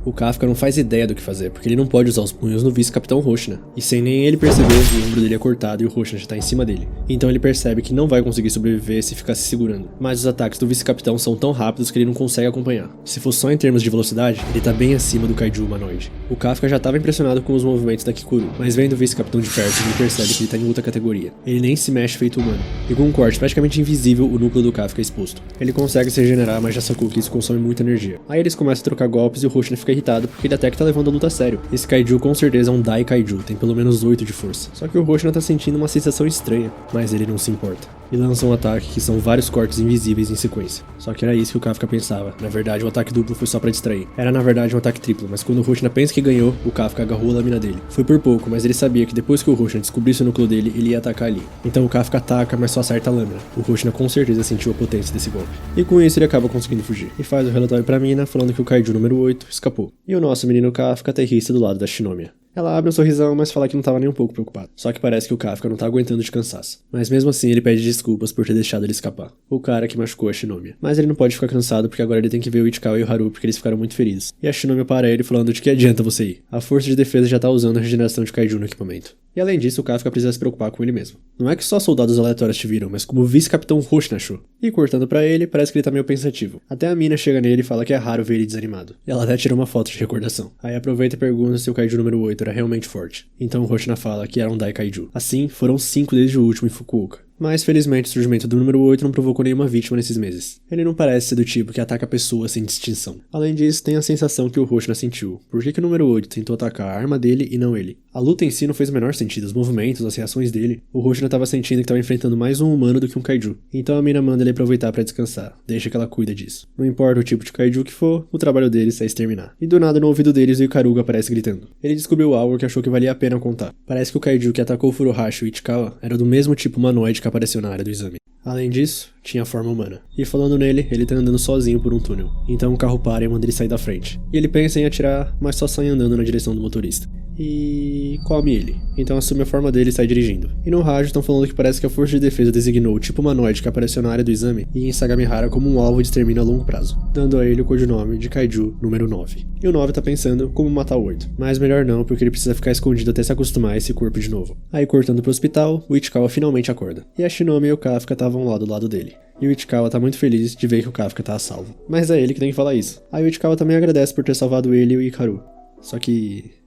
O Kafka não faz ideia do que fazer, porque ele não pode usar os punhos no vice-capitão Hoshina. E sem nem ele perceber, o ombro dele é cortado e o Hoshina já tá em cima dele. Então ele percebe que não vai conseguir sobreviver se ficar se segurando. Mas os ataques do vice-capitão são tão rápidos que ele não consegue acompanhar. Se for só em termos de velocidade, ele tá bem acima do kaiju humanoide. O Kafka já tava impressionado com os movimentos da Kikuru, mas vendo o vice-capitão de perto, ele percebe que ele tá em outra categoria. Ele nem se mexe feito humano. E com um corte praticamente invisível, o núcleo do Kafka é exposto. Ele consegue se regenerar, mas já sacou que isso consome muita energia. Aí eles começam a trocar golpes e o Hoshina fica irritado porque ele até que tá levando a luta a sério. Esse kaiju com certeza é um Dai Kaiju, tem pelo menos 8 de força. Só que o Hoshina tá sentindo uma sensação estranha, mas ele não se importa. E lança um ataque que são vários cortes invisíveis em sequência. Só que era isso que o Kafka pensava. Na verdade, o ataque duplo foi só pra distrair. Era na verdade um ataque triplo, mas quando o Hoshina pensa que ganhou, o Kafka agarrou a lâmina dele. Foi por pouco, mas ele sabia que depois que o Hoshina descobrisse o núcleo dele, ele ia atacar ali. Então o Kafka ataca, mas só acerta a lâmina. O Hoshina com certeza sentiu a potência desse golpe. E com isso ele acaba conseguindo fugir. E faz o relatório pra mina, falando que o kaiju número 8 escapou. E o nosso menino Kafka aterrissa do lado da Shinomiya. Ela abre um sorrisão, mas fala que não tava nem um pouco preocupado. Só que parece que o Kafka não tá aguentando de cansaço. Mas mesmo assim ele pede desculpas por ter deixado ele escapar. O cara que machucou a Shinomiya. Mas ele não pode ficar cansado porque agora ele tem que ver o Ichikawa e o Haru porque eles ficaram muito feridos. E a Shinomiya para ele falando de que adianta você ir. A força de defesa já tá usando a regeneração de kaiju no equipamento. E além disso, o Kafka precisa se preocupar com ele mesmo. Não é que só soldados aleatórios te viram, mas como o vice-capitão Hoshina achou. E cortando pra ele, parece que ele tá meio pensativo. Até a mina chega nele e fala que é raro ver ele desanimado. E ela até tira uma foto de recordação. Aí aproveita e pergunta se o kaiju número 8 era realmente forte. Então o Hoshina fala que era um Dai Kaiju. Assim, foram 5 desde o último em Fukuoka. Mas felizmente o surgimento do número 8 não provocou nenhuma vítima nesses meses. Ele não parece ser do tipo que ataca pessoas sem distinção. Além disso, tem a sensação que o Hoshina sentiu. Por que o número 8 tentou atacar a arma dele e não ele? A luta em si não fez o menor sentido, os movimentos, as reações dele. O Hoshina estava sentindo que estava enfrentando mais um humano do que um kaiju. Então a mina manda ele aproveitar para descansar, deixa que ela cuida disso. Não importa o tipo de kaiju que for, o trabalho deles é exterminar. E do nada no ouvido deles o Ikaruga aparece gritando. Ele descobriu algo que achou que valia a pena contar. Parece que o kaiju que atacou o Furuhashi e o Ichikawa era do mesmo tipo humanoide que apareceu na área do exame. Além disso, tinha a forma humana. E falando nele, ele tá andando sozinho por um túnel. Então o carro para e manda ele sair da frente. E ele pensa em atirar, mas só sai andando na direção do motorista. E come ele. Então assume a forma dele e sai dirigindo. E no rádio estão falando que parece que a Força de Defesa designou o tipo humanoide que apareceu na área do exame e em Sagamihara como um alvo de extermínio a longo prazo, dando a ele o codinome de Kaiju número 9. E o 9 tá pensando como matar o 8. Mas melhor não, porque ele precisa ficar escondido até se acostumar a esse corpo de novo. Aí cortando pro hospital, o Ichikawa finalmente acorda. E a Shinomi e o Kafka estavam lá do lado dele. E o Ichikawa tá muito feliz de ver que o Kafka tá a salvo. Mas é ele que tem que falar isso. Aí o Ichikawa também agradece por ter salvado ele e o Hikaru. Só que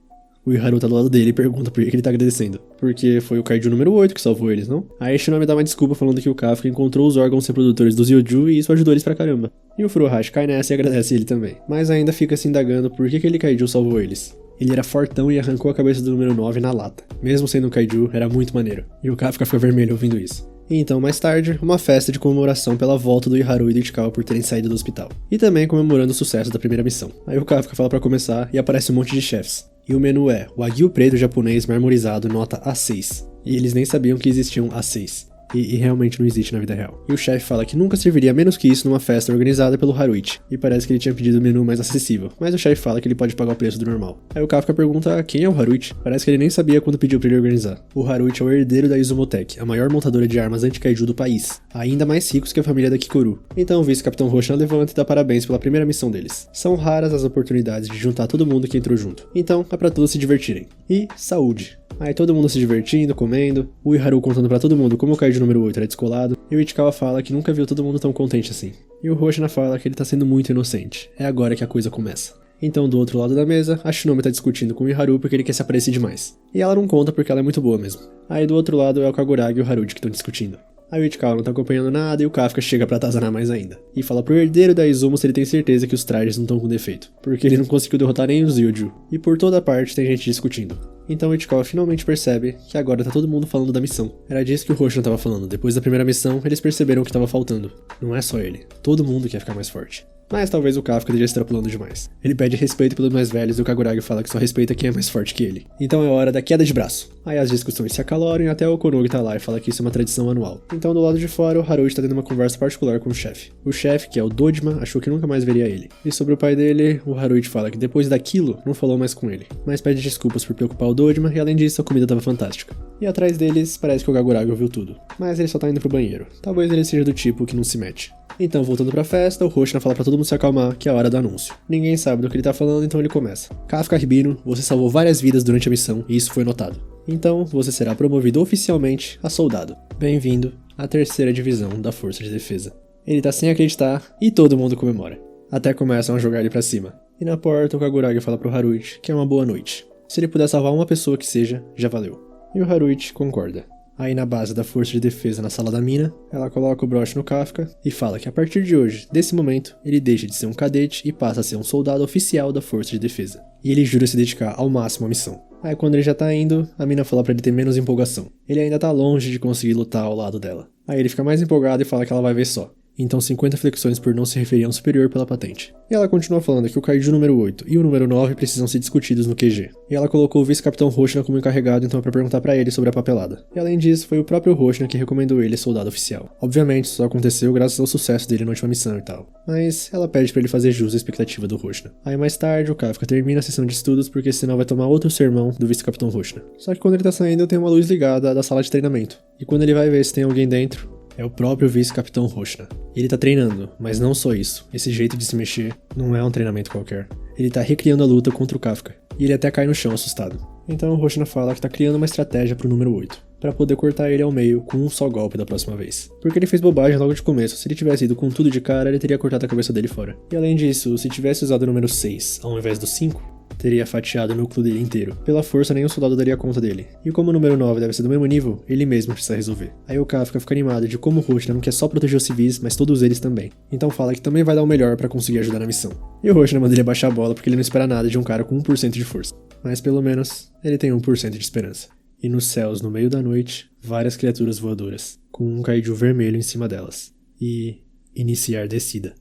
o Iharu tá do lado dele e pergunta por que ele tá agradecendo. Porque foi o Kaiju número 8 que salvou eles, não? Aí a Shinomi dá uma desculpa falando que o Kafka encontrou os órgãos reprodutores dos Yoju e isso ajudou eles pra caramba. E o Furuhashi cai nessa e agradece ele também. Mas ainda fica se indagando por que aquele Kaiju salvou eles. Ele era fortão e arrancou a cabeça do número 9 na lata. Mesmo sendo um Kaiju, era muito maneiro. E o Kafka fica vermelho ouvindo isso. E então, mais tarde, uma festa de comemoração pela volta do Iharu e do Ichikawa por terem saído do hospital. E também comemorando o sucesso da primeira missão. Aí o Kafka fala pra começar e aparece um monte de chefes. E o menu é Wagyu preto japonês marmorizado nota A6. E eles nem sabiam que existiam A6. E realmente não existe na vida real. E o chefe fala que nunca serviria menos que isso numa festa organizada pelo Haruichi. E parece que ele tinha pedido o menu mais acessível. Mas o chefe fala que ele pode pagar o preço do normal. Aí o Kafka pergunta quem é o Haruichi. Parece que ele nem sabia quando pediu pra ele organizar. O Haruichi é o herdeiro da Izumotech, a maior montadora de armas anti-kaiju do país. Ainda mais ricos que a família da Kikoru. Então o vice-capitão Roshina levanta e dá parabéns pela primeira missão deles. São raras as oportunidades de juntar todo mundo que entrou junto. Então é pra todos se divertirem. E saúde. Aí todo mundo se divertindo, comendo, o Iharu contando pra todo mundo como o Kaiju número 8 era descolado, e o Ichikawa fala que nunca viu todo mundo tão contente assim. E o Roshina fala que ele tá sendo muito inocente, é agora que a coisa começa. Então do outro lado da mesa, a Shinomi tá discutindo com o Iharu porque ele quer se aparecer demais. E ela não conta porque ela é muito boa mesmo. Aí do outro lado é o Kaguragi e o Haruji que estão discutindo. Aí o Ichikawa não tá acompanhando nada e o Kafka chega pra atazanar mais ainda. E fala pro herdeiro da Izumo se ele tem certeza que os trajes não estão com defeito. Porque ele não conseguiu derrotar nem os Yuju. E por toda parte tem gente discutindo. Então o Ichikawa finalmente percebe que agora tá todo mundo falando da missão. Era disso que o Roshina tava falando. Depois da primeira missão, eles perceberam o que tava faltando. Não é só ele. Todo mundo quer ficar mais forte. Mas talvez o Kafka esteja extrapolando demais. Ele pede respeito pelos mais velhos e o Kaguragi fala que só respeita quem é mais forte que ele. Então é hora da queda de braço. Aí as discussões se acaloram e até o Konogi tá lá e fala que isso é uma tradição anual. Então do lado de fora, o Haruji tá tendo uma conversa particular com o chefe. O chefe, que é o Dojima, achou que nunca mais veria ele. E sobre o pai dele, o Haruji fala que depois daquilo, não falou mais com ele. Mas pede desculpas por preocupar o Dojima e além disso, a comida tava fantástica. E atrás deles, parece que o Kaguragi ouviu tudo. Mas ele só tá indo pro banheiro. Talvez ele seja do tipo que não se mete. Então, voltando pra festa, o Roshina fala pra todo mundo se acalmar, que é a hora do anúncio. Ninguém sabe do que ele tá falando, então ele começa. Kafka Ribino, você salvou várias vidas durante a missão, e isso foi notado. Então, você será promovido oficialmente a soldado. Bem-vindo à 3ª divisão da Força de Defesa. Ele tá sem acreditar, e todo mundo comemora. Até começam a jogar ele pra cima. E na porta, o Kaguragi fala pro Haruichi que é uma boa noite. Se ele puder salvar uma pessoa que seja, já valeu. E o Haruichi concorda. Aí na base da Força de Defesa na sala da mina, ela coloca o broche no Kafka e fala que a partir de hoje, desse momento, ele deixa de ser um cadete e passa a ser um soldado oficial da Força de Defesa. E ele jura se dedicar ao máximo à missão. Aí quando ele já tá indo, a mina fala pra ele ter menos empolgação. Ele ainda tá longe de conseguir lutar ao lado dela. Aí ele fica mais empolgado e fala que ela vai ver só. Então 50 flexões por não se referir a um superior pela patente. E ela continua falando que o Kaiju número 8 e o número 9 precisam ser discutidos no QG. E ela colocou o vice-capitão Roshina como encarregado então é pra perguntar pra ele sobre a papelada. E além disso, foi o próprio Roshina que recomendou ele soldado oficial. Obviamente, isso só aconteceu graças ao sucesso dele na última missão e tal. Mas ela pede pra ele fazer jus à expectativa do Roshina. Aí mais tarde, o Kafka termina a sessão de estudos porque senão vai tomar outro sermão do vice-capitão Roshina. Só que quando ele tá saindo, tem uma luz ligada da sala de treinamento. E quando ele vai ver se tem alguém dentro, é o próprio vice-capitão Roshina. Ele tá treinando, mas não só isso. Esse jeito de se mexer não é um treinamento qualquer. Ele tá recriando a luta contra o Kafka. E ele até cai no chão assustado. Então o Roshina fala que tá criando uma estratégia pro número 8. Pra poder cortar ele ao meio com um só golpe da próxima vez. Porque ele fez bobagem logo de começo. Se ele tivesse ido com tudo de cara, ele teria cortado a cabeça dele fora. E além disso, se tivesse usado o número 6 ao invés do 5, teria fatiado o núcleo dele inteiro. Pela força, nenhum soldado daria conta dele. E como o número 9 deve ser do mesmo nível, ele mesmo precisa resolver. Aí o Kafka fica animado de como o Roshina não quer só proteger os civis, mas todos eles também. Então fala que também vai dar o melhor pra conseguir ajudar na missão. E o Roshina manda ele baixar a bola porque ele não espera nada de um cara com 1% de força. Mas pelo menos, ele tem 1% de esperança. E nos céus, no meio da noite, várias criaturas voadoras, com um kaiju vermelho em cima delas. E iniciar descida.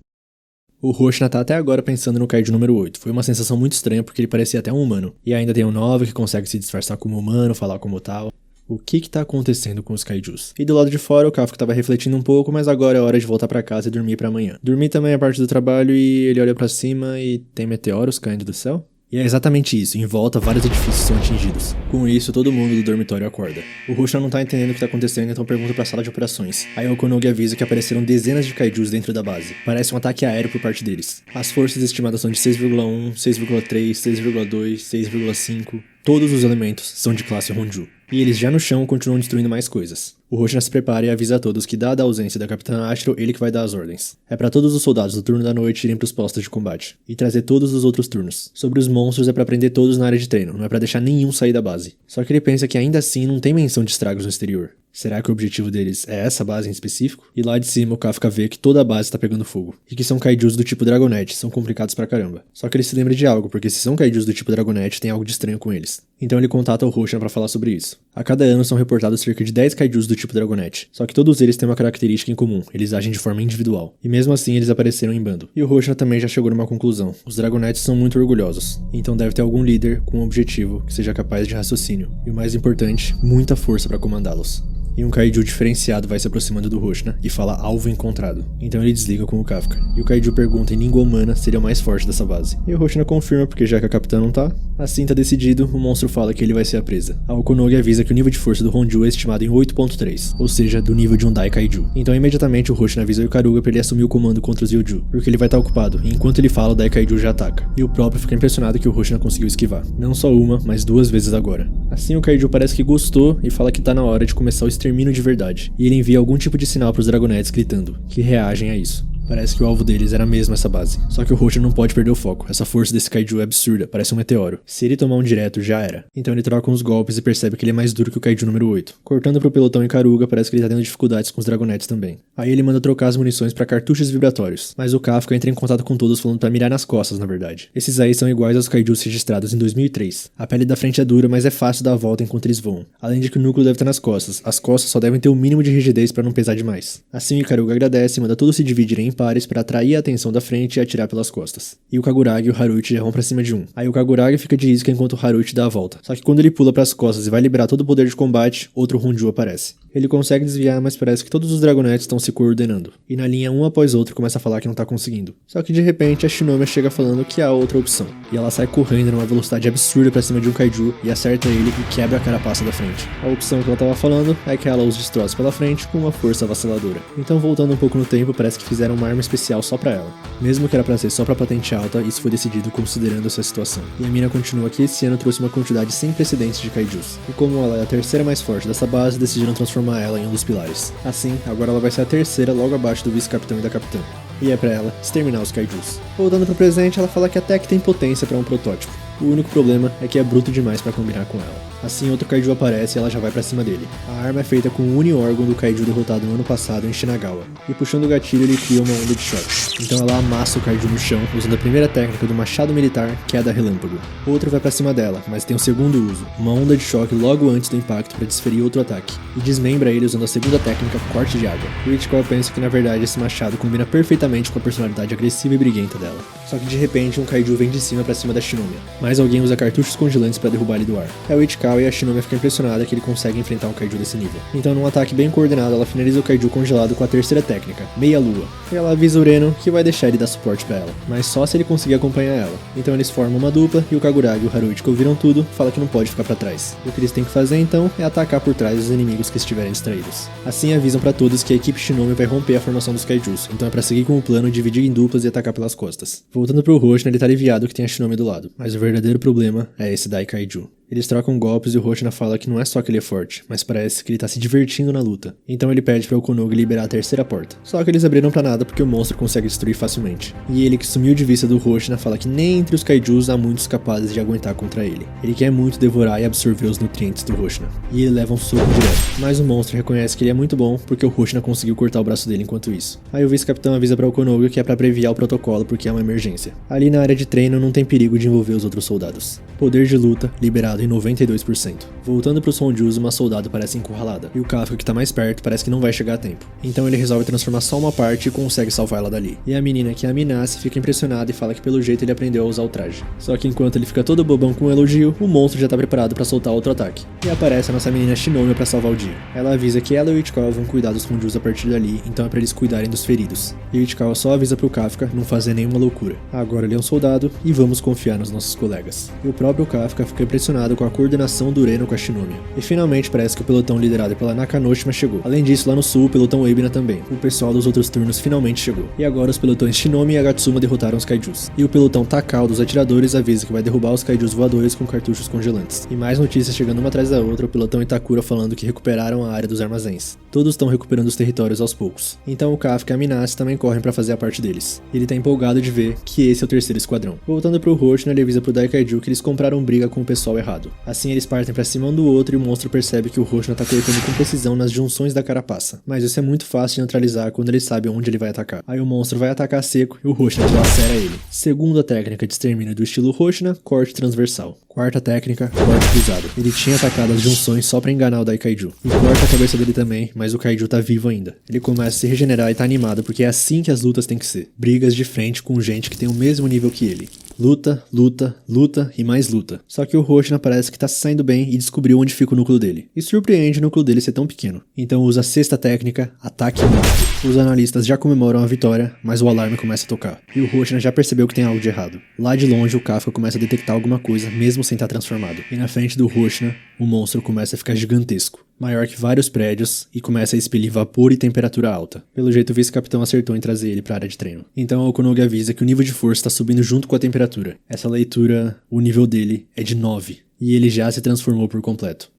O Roshina tá até agora pensando no Kaiju número 8. Foi uma sensação muito estranha porque ele parecia até um humano. E ainda tem o 9 que consegue se disfarçar como humano, falar como tal. O que tá acontecendo com os kaijus? E do lado de fora, o Kafka tava refletindo um pouco, mas agora é hora de voltar pra casa e dormir pra amanhã. Dormir também é parte do trabalho e ele olha pra cima e tem meteoros caindo do céu? E é exatamente isso, em volta vários edifícios são atingidos. Com isso, todo mundo do dormitório acorda. O Roshna não tá entendendo o que tá acontecendo, então pergunta pra sala de operações. Aí o Konogi avisa que apareceram dezenas de kaijus dentro da base. Parece um ataque aéreo por parte deles. As forças estimadas são de 6,1, 6,3, 6,2, 6,5... Todos os elementos são de classe Honju. E eles já no chão continuam destruindo mais coisas. O Roshna se prepara e avisa a todos que, dada a ausência da Capitã Ashiro, ele que vai dar as ordens. É pra todos os soldados do turno da noite irem pros postos de combate. E trazer todos os outros turnos. Sobre os monstros é pra prender todos na área de treino, não é pra deixar nenhum sair da base. Só que ele pensa que ainda assim não tem menção de estragos no exterior. Será que o objetivo deles é essa base em específico? E lá de cima o Kafka vê que toda a base tá pegando fogo. E que são kaijus do tipo Dragonette, são complicados pra caramba. Só que ele se lembra de algo, porque se são kaijus do tipo Dragonette, tem algo de estranho com eles. Então ele contata o Roshna pra falar sobre isso. A cada ano são reportados cerca de 10 kaijus do tipo Dragonette. Só que todos eles têm uma característica em comum, eles agem de forma individual. E mesmo assim eles apareceram em bando. E o Roshna também já chegou numa conclusão. Os Dragonettes são muito orgulhosos. Então deve ter algum líder com um objetivo que seja capaz de raciocínio. E o mais importante, muita força pra comandá-los. E um kaiju diferenciado vai se aproximando do Roshna e fala alvo encontrado. Então ele desliga com o Kafka. E o kaiju pergunta em língua humana se ele é o mais forte dessa base. E o Roshna confirma porque já que a capitã não tá. Assim tá decidido, o monstro fala que ele vai ser a presa. A Konogi avisa que o nível de força do Honju é estimado em 8.3, ou seja, do nível de um Dai Kaiju. Então imediatamente o Roshna avisa o Ikaruga pra ele assumir o comando contra os Yoju, porque ele vai estar ocupado, e enquanto ele fala o Dai Kaiju já ataca. E o próprio fica impressionado que o Roshna conseguiu esquivar. Não só uma, mas 2 vezes agora. Assim o Kaiju parece que gostou e fala que tá na hora de começar o extermínio de verdade. E ele envia algum tipo de sinal pros Dragonettes gritando, que reagem a isso. Parece que o alvo deles era mesmo essa base. Só que o Roshna não pode perder o foco. Essa força desse kaiju é absurda, parece um meteoro. Se ele tomar um direto, já era. Então ele troca uns golpes e percebe que ele é mais duro que o kaiju número 8. Cortando pro pelotão Ikaruga, parece que ele tá tendo dificuldades com os Dragonettes também. Aí ele manda trocar as munições pra cartuchos vibratórios. Mas o Kafka entra em contato com todos falando pra mirar nas costas, na verdade. Esses aí são iguais aos kaijus registrados em 2003. A pele da frente é dura, mas é fácil dar a volta enquanto eles voam. Além de que o núcleo deve estar nas costas. As costas só devem ter o mínimo de rigidez pra não pesar demais. Assim o Ikaruga agradece e manda todos se dividirem em pares pra atrair a atenção da frente e atirar pelas costas. E o Kaguragi e o Haruichi já vão pra cima de um. Aí o Kaguragi fica de isca enquanto o Haruichi dá a volta. Só que quando ele pula pras costas e vai liberar todo o poder de combate, outro Honju aparece. Ele consegue desviar, mas parece que todos os Dragonettes estão se coordenando. E na linha um após outro começa a falar que não tá conseguindo. Só que de repente a Shinomiya chega falando que há outra opção. E ela sai correndo numa velocidade absurda pra cima de um kaiju e acerta ele e quebra a carapaça da frente. A opção que ela tava falando é que ela os destroça pela frente com uma força avassaladora. Então voltando um pouco no tempo, parece que fizeram uma arma especial só pra ela. Mesmo que era pra ser só pra patente alta, isso foi decidido considerando essa situação. E a mina continua que esse ano trouxe uma quantidade sem precedentes de kaijus. E como ela é a terceira mais forte dessa base, decidiram transformar ela em um dos pilares. Assim, agora ela vai ser a terceira logo abaixo do vice-capitão e da capitã. E é pra ela exterminar os kaijus. Voltando pro presente, ela fala que até que tem potência pra um protótipo. O único problema é que é bruto demais pra combinar com ela. Assim, outro kaiju aparece e ela já vai pra cima dele. A arma é feita com o uni-órgão do kaiju derrotado no ano passado em Shinagawa. E puxando o gatilho, ele cria uma onda de choque. Então ela amassa o kaiju no chão, usando a primeira técnica do machado militar, que é a da relâmpago. Outro vai pra cima dela, mas tem o segundo uso, uma onda de choque logo antes do impacto pra desferir outro ataque. E desmembra ele usando a segunda técnica, corte de água. O Ichikawa pensa que na verdade esse machado combina perfeitamente com a personalidade agressiva e briguenta dela. Só que de repente um kaiju vem de cima pra cima da Shinomiya. Mas alguém usa cartuchos congelantes pra derrubar ele do ar. É o Ichikawa e a Shinomiya fica impressionada que ele consegue enfrentar um kaiju desse nível. Então num ataque bem coordenado ela finaliza o kaiju congelado com a terceira técnica, meia lua. E ela avisa o Reno que vai deixar ele dar suporte pra ela, mas só se ele conseguir acompanhar ela. Então eles formam uma dupla e o Kaguragi e o Haruichi que ouviram tudo fala que não pode ficar pra trás. O que eles têm que fazer então é atacar por trás dos inimigos que estiverem distraídos. Assim avisam pra todos que a equipe Shinomiya vai romper a formação dos kaijus, então é pra seguir com o plano, dividir em duplas e atacar pelas costas. Voltando pro Roshna, ele tá aliviado que tem a Shinomiya do lado, mas o verdadeiro problema é esse Dai Kaiju. Eles trocam golpes e o Roshna fala que não é só que ele é forte, mas parece que ele tá se divertindo na luta. Então ele pede pra o Konogi liberar a terceira porta. Só que eles abriram pra nada porque o monstro consegue destruir facilmente. E ele, que sumiu de vista do Roshna, fala que nem entre os kaijus há muitos capazes de aguentar contra ele. Ele quer muito devorar e absorver os nutrientes do Roshna. E ele leva um soco direto. Mas o monstro reconhece que ele é muito bom porque o Roshna conseguiu cortar o braço dele enquanto isso. Aí o vice-capitão avisa pra o Konogi que é pra abreviar o protocolo porque é uma emergência. Ali na área de treino não tem perigo de envolver os outros soldados. Poder de luta liberado transformado em 92%. Voltando pro Sonjus, uma soldado parece encurralada, e o Kafka, que tá mais perto, parece que não vai chegar a tempo. Então ele resolve transformar só uma parte e consegue salvar ela dali. E a menina, que é a Minassi, fica impressionada e fala que pelo jeito ele aprendeu a usar o traje. Só que enquanto ele fica todo bobão com um elogio, o monstro já tá preparado pra soltar outro ataque. E aparece a nossa menina Shinomiya pra salvar o dia. Ela avisa que ela e o Ichikawa vão cuidar dos Sonjus a partir dali, então é pra eles cuidarem dos feridos. E o Ichikawa só avisa pro Kafka não fazer nenhuma loucura. Agora ele é um soldado e vamos confiar nos nossos colegas. E o próprio Kafka fica impressionado com a coordenação do Ureno com a Shinomiya. E finalmente parece que o pelotão liderado pela Nakanoshima chegou. Além disso, lá no sul, o pelotão Ebina também. O pessoal dos outros turnos finalmente chegou. E agora os pelotões Shinomi e Agatsuma derrotaram os Kaijus. E o pelotão Takao dos atiradores avisa que vai derrubar os Kaijus voadores com cartuchos congelantes. E mais notícias chegando uma atrás da outra, o pelotão Itakura falando que recuperaram a área dos armazéns. Todos estão recuperando os territórios aos poucos. Então o Kafka e a Minassi também correm pra fazer a parte deles. Ele tá empolgado de ver que esse é o terceiro esquadrão. Voltando pro Hoshina, ele avisa pro Daikaiju que eles compraram briga com o pessoal errado. Assim eles partem pra cima um do outro e o monstro percebe que o Hoshina tá cortando com precisão nas junções da carapaça. Mas isso é muito fácil de neutralizar quando ele sabe onde ele vai atacar. Aí o monstro vai atacar seco e o Hoshina dilacera ele. Segunda técnica de extermínio do estilo Hoshina, corte transversal. Quarta técnica, corte cruzado. Ele tinha atacado as junções só pra enganar o Daikaiju. E corta a cabeça dele também, mas o Kaiju tá vivo ainda. Ele começa a se regenerar e tá animado porque é assim que as lutas têm que ser. Brigas de frente com gente que tem o mesmo nível que ele. Luta, luta, luta e mais luta. Só que o Hoshina parece que tá se saindo bem e descobriu onde fica o núcleo dele. E surpreende o núcleo dele ser tão pequeno. Então usa a sexta técnica, ataque monstro. Os analistas já comemoram a vitória, mas o alarme começa a tocar. E o Hoshina já percebeu que tem algo de errado. Lá de longe o Kafka começa a detectar alguma coisa, mesmo sem estar transformado. E na frente do Hoshina, o monstro começa a ficar gigantesco. Maior que vários prédios e começa a expelir vapor e temperatura alta. Pelo jeito o vice-capitão acertou em trazer ele para a área de treino. Então a Okunogi avisa que o nível de força está subindo junto com a temperatura. Essa leitura, o nível dele é de 9 e ele já se transformou por completo.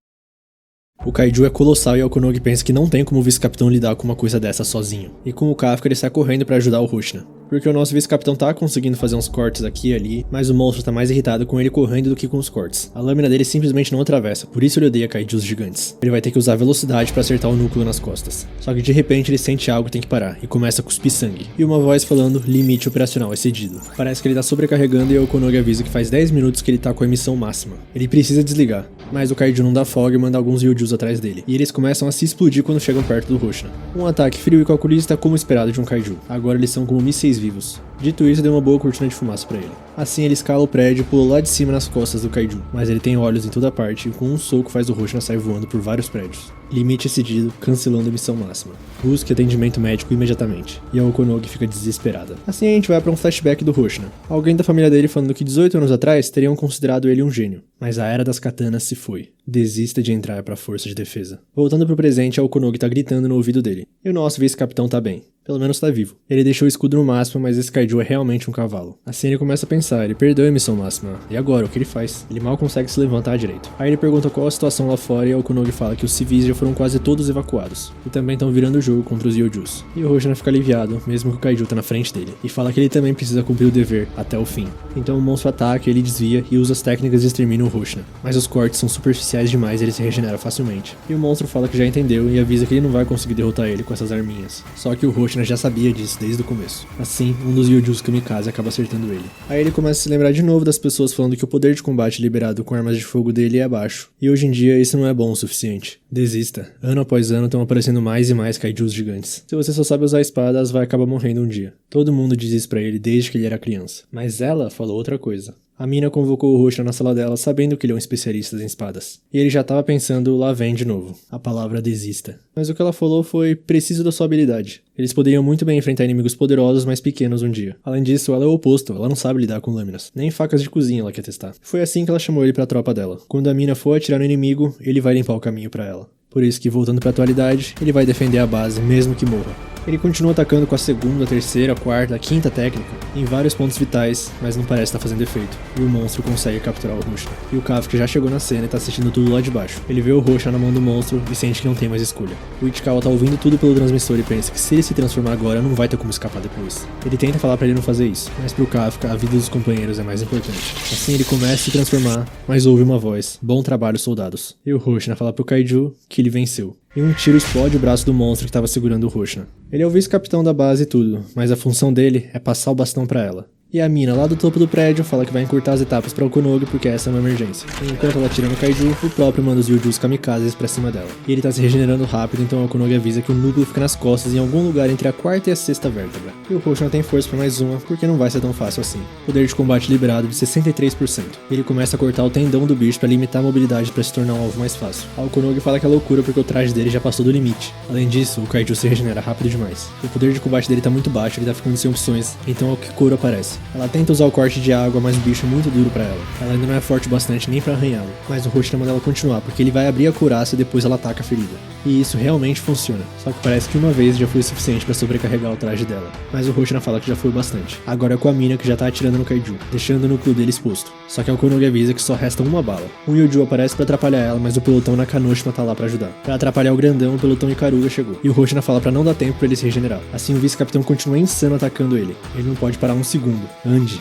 O Kaiju é colossal e a Okunogi pensa que não tem como o vice-capitão lidar com uma coisa dessa sozinho. E com o Kafka ele sai correndo para ajudar o Hoshina. Porque o nosso vice-capitão tá conseguindo fazer uns cortes aqui e ali, mas o monstro tá mais irritado com ele correndo do que com os cortes. A lâmina dele simplesmente não atravessa, por isso ele odeia Kaijus gigantes. Ele vai ter que usar velocidade para acertar o núcleo nas costas. Só que de repente ele sente algo e tem que parar, e começa a cuspir sangue. E uma voz falando, limite operacional excedido. Parece que ele tá sobrecarregando e a Okunogi avisa que faz 10 minutos que ele tá com a emissão máxima. Ele precisa desligar, mas o Kaiju não dá folga e manda alguns Ryujus atrás dele. E eles começam a se explodir quando chegam perto do Hoshina. Um ataque frio e calculista como esperado de um Kaiju. Agora eles são como mísseis vivos. Dito isso, deu uma boa cortina de fumaça pra ele. Assim ele escala o prédio e pula lá de cima nas costas do Kaiju. Mas ele tem olhos em toda parte e com um soco faz o Hoshina sair voando por vários prédios. Limite excedido, cancelando a missão máxima. Busque atendimento médico imediatamente. E a Okunogi fica desesperada. Assim a gente vai pra um flashback do Hoshina. Alguém da família dele falando que 18 anos atrás teriam considerado ele um gênio. Mas a era das katanas se foi. Desista de entrar pra força de defesa. Voltando pro presente, a Okunogi tá gritando no ouvido dele. E o nosso vice-capitão tá bem. Pelo menos tá vivo. Ele deixou o escudo no máximo, mas esse Kaiju é realmente um cavalo. Assim ele começa a pensar, ele perdeu a missão máxima. E agora, o que ele faz? Ele mal consegue se levantar direito. Aí ele pergunta qual a situação lá fora e a Okunogi fala que os civis já foram quase todos evacuados. E também estão virando o jogo contra os Ryujus. E o Hoshina fica aliviado, mesmo que o Kaiju tá na frente dele. E fala que ele também precisa cumprir o dever, até o fim. Então o monstro ataca, ele desvia e usa as técnicas de extermínio o Hoshina. Mas os cortes são superficiais demais e ele se regenera facilmente. E o monstro fala que já entendeu e avisa que ele não vai conseguir derrotar ele com essas arminhas. Só que o Hoshina já sabia disso desde o começo. Assim, um dos Ryujus kamikaze acaba acertando ele. Aí ele começa a se lembrar de novo das pessoas falando que o poder de combate liberado com armas de fogo dele é baixo. E hoje em dia isso não é bom o suficiente. Desista. Ano após ano estão aparecendo mais e mais kaijus gigantes. Se você só sabe usar espadas, vai acabar morrendo um dia. Todo mundo diz isso pra ele desde que ele era criança. Mas ela falou outra coisa. A mina convocou o Hoshina na sala dela sabendo que ele é um especialista em espadas. E ele já tava pensando, lá vem de novo. A palavra desista. Mas o que ela falou foi, preciso da sua habilidade. Eles poderiam muito bem enfrentar inimigos poderosos, mas pequenos um dia. Além disso, ela é o oposto, ela não sabe lidar com lâminas. Nem facas de cozinha ela quer testar. Foi assim que ela chamou ele pra tropa dela. Quando a mina for atirar no inimigo, ele vai limpar o caminho pra ela. Por isso que, voltando pra atualidade, ele vai defender a base, mesmo que morra. Ele continua atacando com a segunda, terceira, quarta, quinta técnica, em vários pontos vitais, mas não parece estar fazendo efeito. E o monstro consegue capturar o Hoshina. E o Kafka já chegou na cena e tá assistindo tudo lá de baixo. Ele vê o Hoshina na mão do monstro e sente que não tem mais escolha. O Ichikawa tá ouvindo tudo pelo transmissor e pensa que se ele se transformar agora, não vai ter como escapar depois. Ele tenta falar pra ele não fazer isso, mas pro Kafka, a vida dos companheiros é mais importante. Assim ele começa a se transformar, mas ouve uma voz. Bom trabalho, soldados. E o Hoshina fala pro Kaiju que ele venceu. E um tiro explode o braço do monstro que estava segurando o Hoshina. Ele é o vice-capitão da base e tudo, mas a função dele é passar o bastão pra ela. E a mina lá do topo do prédio fala que vai encurtar as etapas pra Okonogi porque essa é uma emergência. E enquanto ela tira no Kaiju, o próprio manda os Yujus kamikazes pra cima dela. E ele tá se regenerando rápido, então a Okonogi avisa que o núcleo fica nas costas em algum lugar entre a quarta e a sexta vértebra. E o Roshi não tem força pra mais uma, porque não vai ser tão fácil assim. Poder de combate liberado de 63%. Ele começa a cortar o tendão do bicho pra limitar a mobilidade pra se tornar um alvo mais fácil. A Okonogi fala que é loucura porque o traje dele já passou do limite. Além disso, o Kaiju se regenera rápido demais. O poder de combate dele tá muito baixo, ele tá ficando sem opções, então é o Kikoro aparece. Ela tenta usar o corte de água, mas o bicho é muito duro pra ela. Ela ainda não é forte o bastante nem pra arranhá-lo. Mas o Roshi manda ela continuar, porque ele vai abrir a couraça e depois ela ataca a ferida. E isso realmente funciona. Só que parece que uma vez já foi o suficiente pra sobrecarregar o traje dela. Mas o Roshi fala que já foi o bastante. Agora é com a mina que já tá atirando no Kaiju, deixando o núcleo dele exposto. Só que a Okonogi avisa que só resta uma bala. Um Yuju aparece pra atrapalhar ela, mas o pelotão Nakanoshima tá lá pra ajudar. Pra atrapalhar o grandão, o pelotão Ikaruga chegou. E o Roshi fala pra não dar tempo pra ele se regenerar. Assim o vice-capitão continua insano atacando ele. Ele não pode parar um segundo. Ande.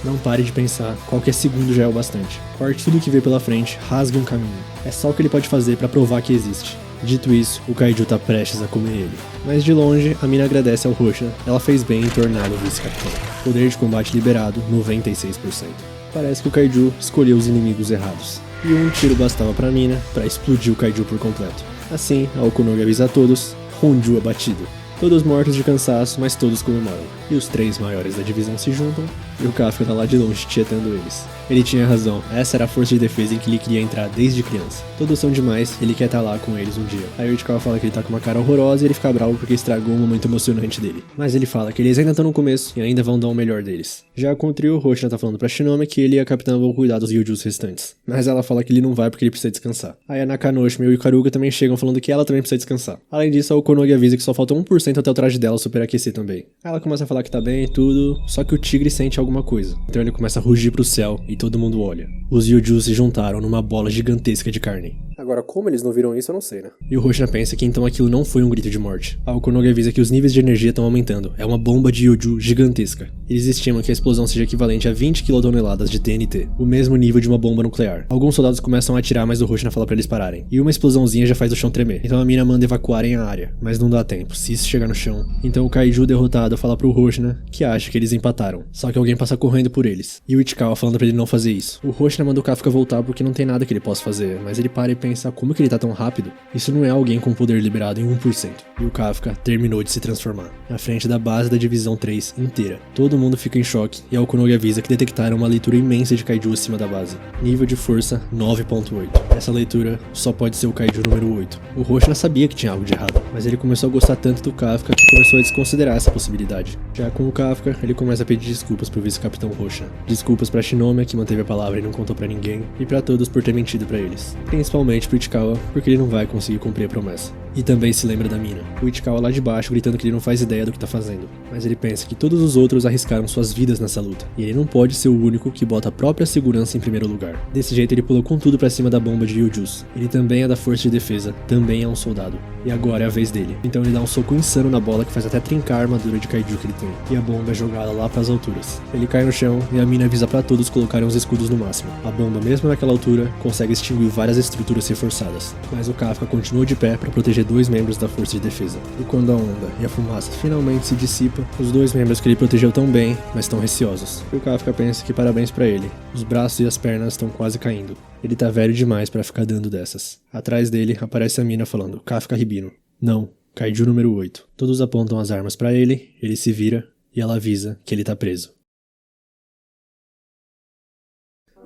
Não pare de pensar. Qualquer segundo já é o bastante. Corte tudo que vê pela frente, rasgue um caminho. É só o que ele pode fazer pra provar que existe. Dito isso, o Kaiju tá prestes a comer ele. Mas de longe, a mina agradece ao Roshi. Ela fez bem em torná-lo vice-capitão. Poder de combate liberado, 96%. Parece que o Kaiju escolheu os inimigos errados. E um tiro bastava pra mina pra explodir o Kaiju por completo. Assim, a Okonogi avisa a todos, Honju abatido. Todos mortos de cansaço, mas todos comemoram. E os 3 maiores da divisão se juntam, e o Kafka tá lá de longe tietando eles. Ele tinha razão, essa era a força de defesa em que ele queria entrar desde criança. Todos são demais, ele quer estar lá com eles um dia. Aí o Ichikawa fala que ele tá com uma cara horrorosa e ele fica bravo porque estragou um momento emocionante dele. Mas ele fala que eles ainda estão no começo e ainda vão dar o melhor deles. Já com o trio, o Roshi tá falando pra Shinome que ele e a capitã vão cuidar dos Yujus restantes. Mas ela fala que ele não vai porque ele precisa descansar. Aí a Nakanoshima e o Ikaruga também chegam falando que ela também precisa descansar. Além disso, a Okonogi avisa que só falta 1% até o traje dela superaquecer também. Ela começa a falar que tá bem e tudo, só que o tigre sente alguma coisa. Então ele começa a rugir pro céu e todo mundo olha. Os Yujus se juntaram numa bola gigantesca de carne. Agora, como eles não viram isso, eu não sei, né? E o Roshi pensa que então aquilo não foi um grito de morte. A Okonogi avisa que os níveis de energia estão aumentando. É uma bomba de Yuju gigantesca. Eles estimam que a explosão seja equivalente a 20 quilotoneladas de TNT, o mesmo nível de uma bomba nuclear. Alguns soldados começam a atirar, mas o Roshi fala pra eles pararem. E uma explosãozinha já faz o chão tremer. Então a mina manda evacuarem a área. Mas não dá tempo, se isso chegar no chão. Então o Kaiju derrotado fala pro Roshi que acha que eles empataram. Só que alguém passa correndo por eles. E o Ichikawa falando pra ele não fazer isso. O Roshi manda o Kafka voltar porque não tem nada que ele possa fazer, mas ele para e pensa como que ele tá tão rápido. Isso não é alguém com poder liberado em 1%. E o Kafka terminou de se transformar. Na frente da base da divisão 3 inteira. Todo mundo fica em choque e a Okonogi avisa que detectaram uma leitura imensa de Kaiju acima da base. Nível de força 9.8. Essa leitura só pode ser o Kaiju número 8. O Roshi sabia que tinha algo de errado, mas ele começou a gostar tanto do Kafka que começou a desconsiderar essa possibilidade. Já com o Kafka, ele começa a pedir desculpas pro vice-capitão Roshi. Desculpas pra Shinome, que manteve a palavra e não contou pra ninguém, e pra todos por ter mentido pra eles. Principalmente pro Ichikawa, porque ele não vai conseguir cumprir a promessa. E também se lembra da mina. O Ichikawa lá de baixo gritando que ele não faz ideia do que tá fazendo. Mas ele pensa que todos os outros arriscaram suas vidas nessa luta. E ele não pode ser o único que bota a própria segurança em primeiro lugar. Desse jeito ele pulou com tudo pra cima da bomba de Yujus. Ele também é da força de defesa, também é um soldado. E agora é a vez dele. Então ele dá um soco insano na bola que faz até trincar a armadura de Kaiju que ele tem. E a bomba é jogada lá pras alturas. Ele cai no chão e a mina avisa pra todos colocarem os escudos no máximo. A bomba, mesmo naquela altura, consegue extinguir várias estruturas reforçadas. Mas o Kafka continua de pé pra proteger 2 membros da força de defesa. E quando a onda e a fumaça finalmente se dissipa, os 2 membros que ele protegeu tão bem, mas tão receosos. E o Kafka pensa que parabéns pra ele. Os braços e as pernas estão quase caindo. Ele tá velho demais pra ficar dando dessas. Atrás dele aparece a mina falando, Kafka Ribino. Não, Kaiju número 8. Todos apontam as armas pra ele se vira e ela avisa que ele tá preso.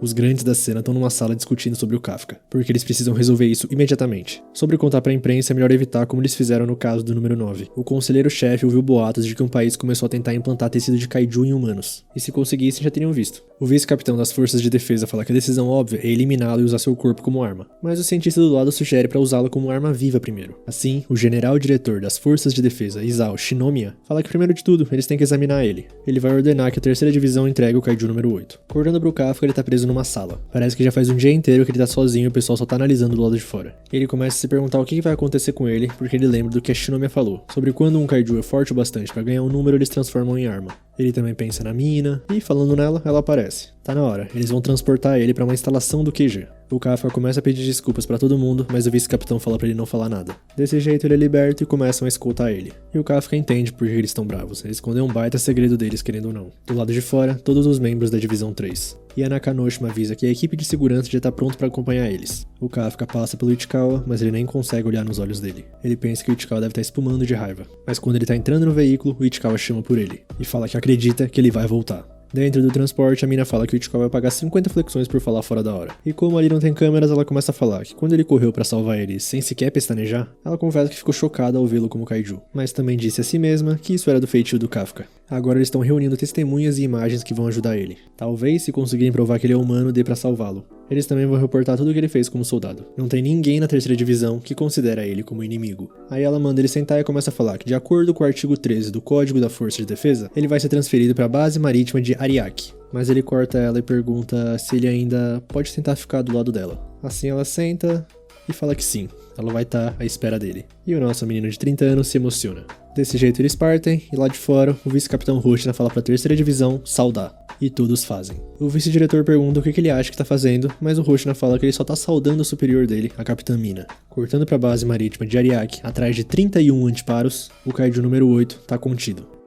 Os grandes da cena estão numa sala discutindo sobre o Kafka, porque eles precisam resolver isso imediatamente. Sobre contar pra imprensa é melhor evitar como eles fizeram no caso do número 9. O conselheiro-chefe ouviu boatos de que um país começou a tentar implantar tecido de Kaiju em humanos, e se conseguissem já teriam visto. O vice-capitão das forças de defesa fala que a decisão óbvia é eliminá-lo e usar seu corpo como arma, mas o cientista do lado sugere pra usá-lo como arma viva primeiro. Assim, o general-diretor das forças de defesa, Isao Shinomiya, fala que primeiro de tudo, eles têm que examinar ele. Ele vai ordenar que a 3ª divisão entregue o Kaiju número 8. Acordando pro Kafka, ele tá preso numa sala. Parece que já faz um dia inteiro que ele tá sozinho e o pessoal só tá analisando do lado de fora. Ele começa a se perguntar o que vai acontecer com ele, porque ele lembra do que a Shinomiya falou, sobre quando um Kaiju é forte o bastante pra ganhar um número, eles transformam em arma. Ele também pensa na mina, e falando nela, ela aparece. Tá na hora, eles vão transportar ele pra uma instalação do QG. O Kafka começa a pedir desculpas pra todo mundo, mas o vice-capitão fala pra ele não falar nada. Desse jeito ele é liberto e começam a escoltar ele. E o Kafka entende por que eles estão bravos, eles escondem um baita segredo deles querendo ou não. Do lado de fora, todos os membros da Divisão 3. E a Nakanoshima avisa que a equipe de segurança já tá pronta pra acompanhar eles. O Kafka passa pelo Ichikawa, mas ele nem consegue olhar nos olhos dele. Ele pensa que o Ichikawa deve estar espumando de raiva. Mas quando ele tá entrando no veículo, o Ichikawa chama por ele. E fala que acredita que ele vai voltar. Dentro do transporte, a mina fala que o Ichikawa vai pagar 50 flexões por falar fora da hora. E como ali não tem câmeras, ela começa a falar que quando ele correu pra salvar eles sem sequer pestanejar, ela confessa que ficou chocada ao vê-lo como kaiju. Mas também disse a si mesma que isso era do feitio do Kafka. Agora eles estão reunindo testemunhas e imagens que vão ajudar ele. Talvez, se conseguirem provar que ele é humano, dê pra salvá-lo. Eles também vão reportar tudo o que ele fez como soldado. Não tem ninguém na terceira divisão que considera ele como inimigo. Aí ela manda ele sentar e começa a falar que, de acordo com o artigo 13 do Código da Força de Defesa, ele vai ser transferido para a base marítima de Ariake. Mas ele corta ela e pergunta se ele ainda pode tentar ficar do lado dela. Assim ela senta e fala que sim, ela vai estar à espera dele. E o nosso menino de 30 anos se emociona. Desse jeito eles partem, e lá de fora, o vice-capitão Hoshina fala pra terceira divisão saudar. E todos fazem. O vice-diretor pergunta o que ele acha que tá fazendo, mas o Hoshina fala que ele só tá saudando o superior dele, a Capitã Mina. Cortando pra base marítima de Ariake, atrás de 31 antiparos, o Kaiju número 8 tá contido.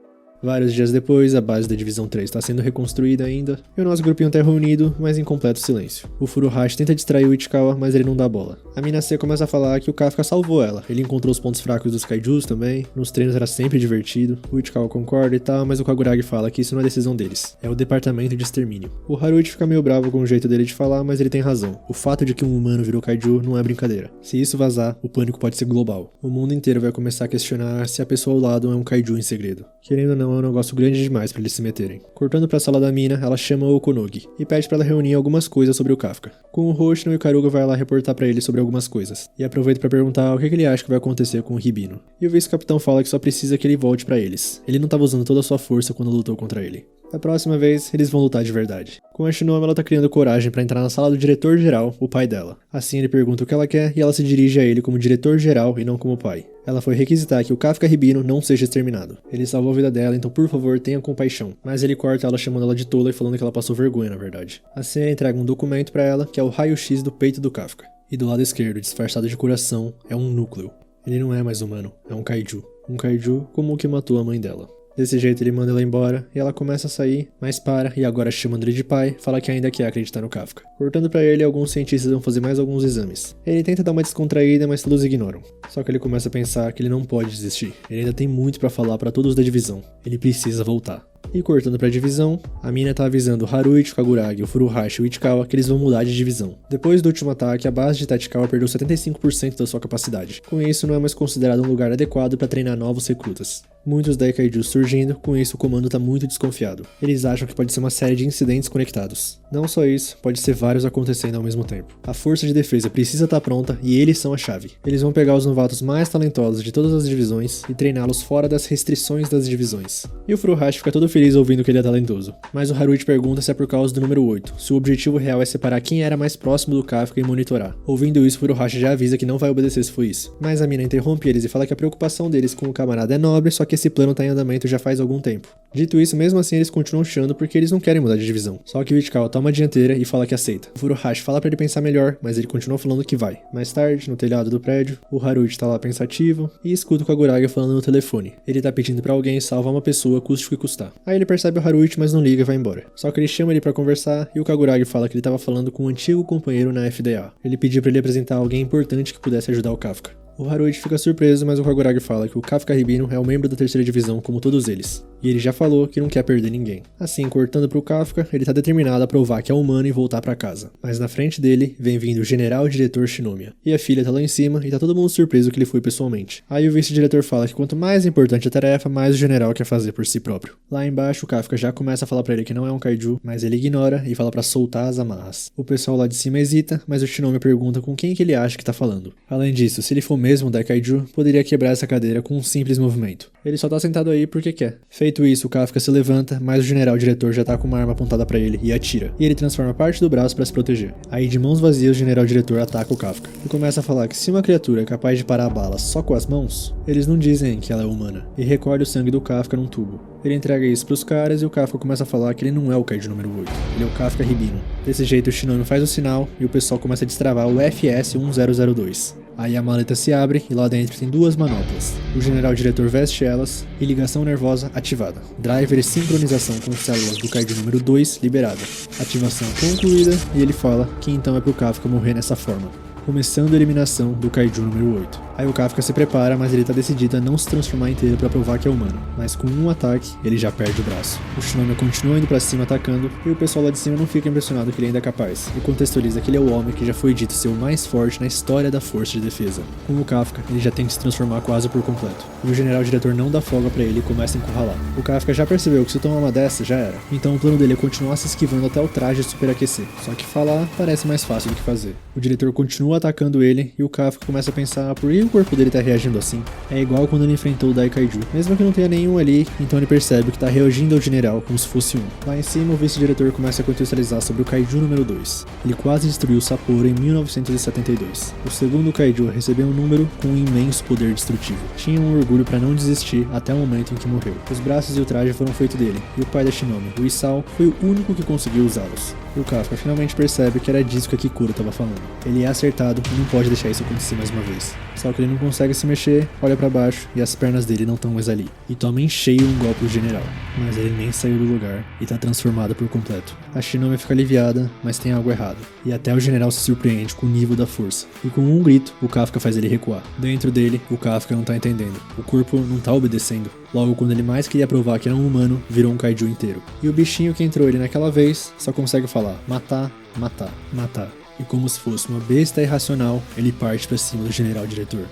Vários dias depois, a base da Divisão 3 está sendo reconstruída ainda, e o nosso grupinho tá reunido, mas em completo silêncio. O Furuhashi tenta distrair o Ichikawa, mas ele não dá bola. A Mina C começa a falar que o Kafka salvou ela, ele encontrou os pontos fracos dos kaijus também, nos treinos era sempre divertido, o Ichikawa concorda e tal, mas o Kaguragi fala que isso não é decisão deles, é o departamento de extermínio. O Haruichi fica meio bravo com o jeito dele de falar, mas ele tem razão. O fato de que um humano virou kaiju não é brincadeira. Se isso vazar, o pânico pode ser global. O mundo inteiro vai começar a questionar se a pessoa ao lado é um kaiju em segredo. Querendo ou não, é um negócio grande demais pra eles se meterem. Cortando pra sala da mina, ela chama o Okonogi e pede pra ela reunir algumas coisas sobre o Kafka. Com o Hoshino, o Ikaruga vai lá reportar pra ele sobre algumas coisas, e aproveita pra perguntar o que ele acha que vai acontecer com o Hibino. E o vice-capitão fala que só precisa que ele volte pra eles. Ele não tava usando toda a sua força quando lutou contra ele. Da próxima vez, eles vão lutar de verdade. Com a Shinoma, ela tá criando coragem pra entrar na sala do diretor-geral, o pai dela. Assim, ele pergunta o que ela quer e ela se dirige a ele como diretor-geral e não como pai. Ela foi requisitar que o Kafka Hibino não seja exterminado. Ele salvou a vida dela, então por favor tenha compaixão. Mas ele corta ela chamando ela de tola e falando que ela passou vergonha, na verdade. Assim, ele entrega um documento pra ela, que é o raio-x do peito do Kafka. E do lado esquerdo, disfarçado de coração, é um núcleo. Ele não é mais humano, é um kaiju. Um kaiju como o que matou a mãe dela. Desse jeito ele manda ela embora, e ela começa a sair, mas para, e agora chamando ele de pai, fala que ainda quer acreditar no Kafka. Cortando pra ele, alguns cientistas vão fazer mais alguns exames. Ele tenta dar uma descontraída, mas todos ignoram. Só que ele começa a pensar que ele não pode desistir. Ele ainda tem muito pra falar pra todos da divisão. Ele precisa voltar. E cortando pra divisão, a mina tá avisando o Haruichi, o Kaguragi, o Furuhashi e o Ichikawa que eles vão mudar de divisão. Depois do último ataque, a base de Tachikawa perdeu 75% da sua capacidade. Com isso, não é mais considerado um lugar adequado pra treinar novos recrutas. Muitos Daikaijus surgindo, com isso o comando tá muito desconfiado. Eles acham que pode ser uma série de incidentes conectados. Não só isso, pode ser vários acontecendo ao mesmo tempo. A força de defesa precisa estar pronta e eles são a chave. Eles vão pegar os novatos mais talentosos de todas as divisões e treiná-los fora das restrições das divisões. E o Furuhashi fica todo feliz ouvindo que ele é talentoso. Mas o Haruichi pergunta se é por causa do número 8, se o objetivo real é separar quem era mais próximo do Kafka e monitorar. Ouvindo isso, o Furuhashi já avisa que não vai obedecer se for isso. Mas a mina interrompe eles e fala que a preocupação deles com o camarada é nobre, só que esse plano tá em andamento já faz algum tempo. Dito isso, mesmo assim eles continuam chando porque eles não querem mudar de divisão. Só que o Ichikawa toma a dianteira e fala que aceita. O Furuhashi fala pra ele pensar melhor, mas ele continua falando que vai. Mais tarde, no telhado do prédio, o Haruichi tá lá pensativo e escuta o Kaguragi falando no telefone. Ele tá pedindo pra alguém salvar uma pessoa, custe o que custar. Aí ele percebe o Haruichi, mas não liga e vai embora. Só que ele chama ele pra conversar e o Kaguragi fala que ele tava falando com um antigo companheiro na FDA. Ele pediu pra ele apresentar alguém importante que pudesse ajudar o Kafka. O Haruichi fica surpreso, mas o Kaguragi fala que o Kafka Hibino é um membro da terceira divisão como todos eles. E ele já falou que não quer perder ninguém. Assim, cortando pro Kafka, ele tá determinado a provar que é humano e voltar pra casa. Mas na frente dele, vem vindo o general-diretor Shinomiya. E a filha tá lá em cima e tá todo mundo surpreso que ele foi pessoalmente. Aí o vice-diretor fala que quanto mais importante a tarefa, mais o general quer fazer por si próprio. Lá embaixo, o Kafka já começa a falar pra ele que não é um kaiju, mas ele ignora e fala pra soltar as amarras. O pessoal lá de cima hesita, mas o Shinomiya pergunta com quem que ele acha que tá falando. Além disso, se ele for mesmo Daikaiju poderia quebrar essa cadeira com um simples movimento. Ele só tá sentado aí porque quer. Feito isso, o Kafka se levanta, mas o general diretor já tá com uma arma apontada pra ele e atira. E ele transforma parte do braço pra se proteger. Aí, de mãos vazias, o general diretor ataca o Kafka. E começa a falar que se uma criatura é capaz de parar a bala só com as mãos, eles não dizem que ela é humana. E recolhe o sangue do Kafka num tubo. Ele entrega isso pros caras e o Kafka começa a falar que ele não é o Kaiju número 8. Ele é o Kafka Ribino. Desse jeito, o Shinomiya faz o sinal e o pessoal começa a destravar o FS-1002. Aí a maleta se abre e lá dentro tem duas manoplas. O general diretor veste elas e ligação nervosa ativada. Driver e sincronização com células do Kaiju número 2 liberada. Ativação concluída e ele fala que então é pro Kafka morrer nessa forma. Começando a eliminação do Kaiju número 8. Aí o Kafka se prepara, mas ele tá decidido a não se transformar inteiro pra provar que é humano. Mas com um ataque, ele já perde o braço. O Shinomiya continua indo pra cima atacando, e o pessoal lá de cima não fica impressionado que ele ainda é capaz. E contextualiza que ele é o homem que já foi dito ser o mais forte na história da força de defesa. Com o Kafka, ele já tem que se transformar quase por completo. E o general diretor não dá folga pra ele e começa a encurralar. O Kafka já percebeu que se tomar uma dessa, já era. Então o plano dele é continuar se esquivando até o traje superaquecer. Só que falar parece mais fácil do que fazer. O diretor continua atacando ele, e o Kafka começa a pensar por que o corpo dele tá reagindo assim. É igual quando ele enfrentou o Daikaiju. Mesmo que não tenha nenhum ali, então ele percebe que tá reagindo ao general como se fosse um. Lá em cima, o vice-diretor começa a contextualizar sobre o Kaiju número 2. Ele quase destruiu Sapporo em 1972. O segundo Kaiju recebeu um número com um imenso poder destrutivo. Tinha um orgulho pra não desistir até o momento em que morreu. Os braços e o traje foram feitos dele, e o pai da Shinomiya, o Isao, foi o único que conseguiu usá-los. E o Kafka finalmente percebe que era disso que a Kikuro estava falando. Ele é acertado e não pode deixar isso acontecer mais uma vez. Só que ele não consegue se mexer, olha pra baixo e as pernas dele não estão mais ali. E toma em cheio um golpe do general. Mas ele nem saiu do lugar e tá transformado por completo. A Shinomiya fica aliviada, mas tem algo errado. E até o general se surpreende com o nível da força. E com um grito, o Kafka faz ele recuar. Dentro dele, o Kafka não tá entendendo. O corpo não tá obedecendo. Logo, quando ele mais queria provar que era um humano, virou um Kaiju inteiro. E o bichinho que entrou ele naquela vez só consegue falar: matar, matar, matar. E como se fosse uma besta irracional, ele parte pra cima do general diretor.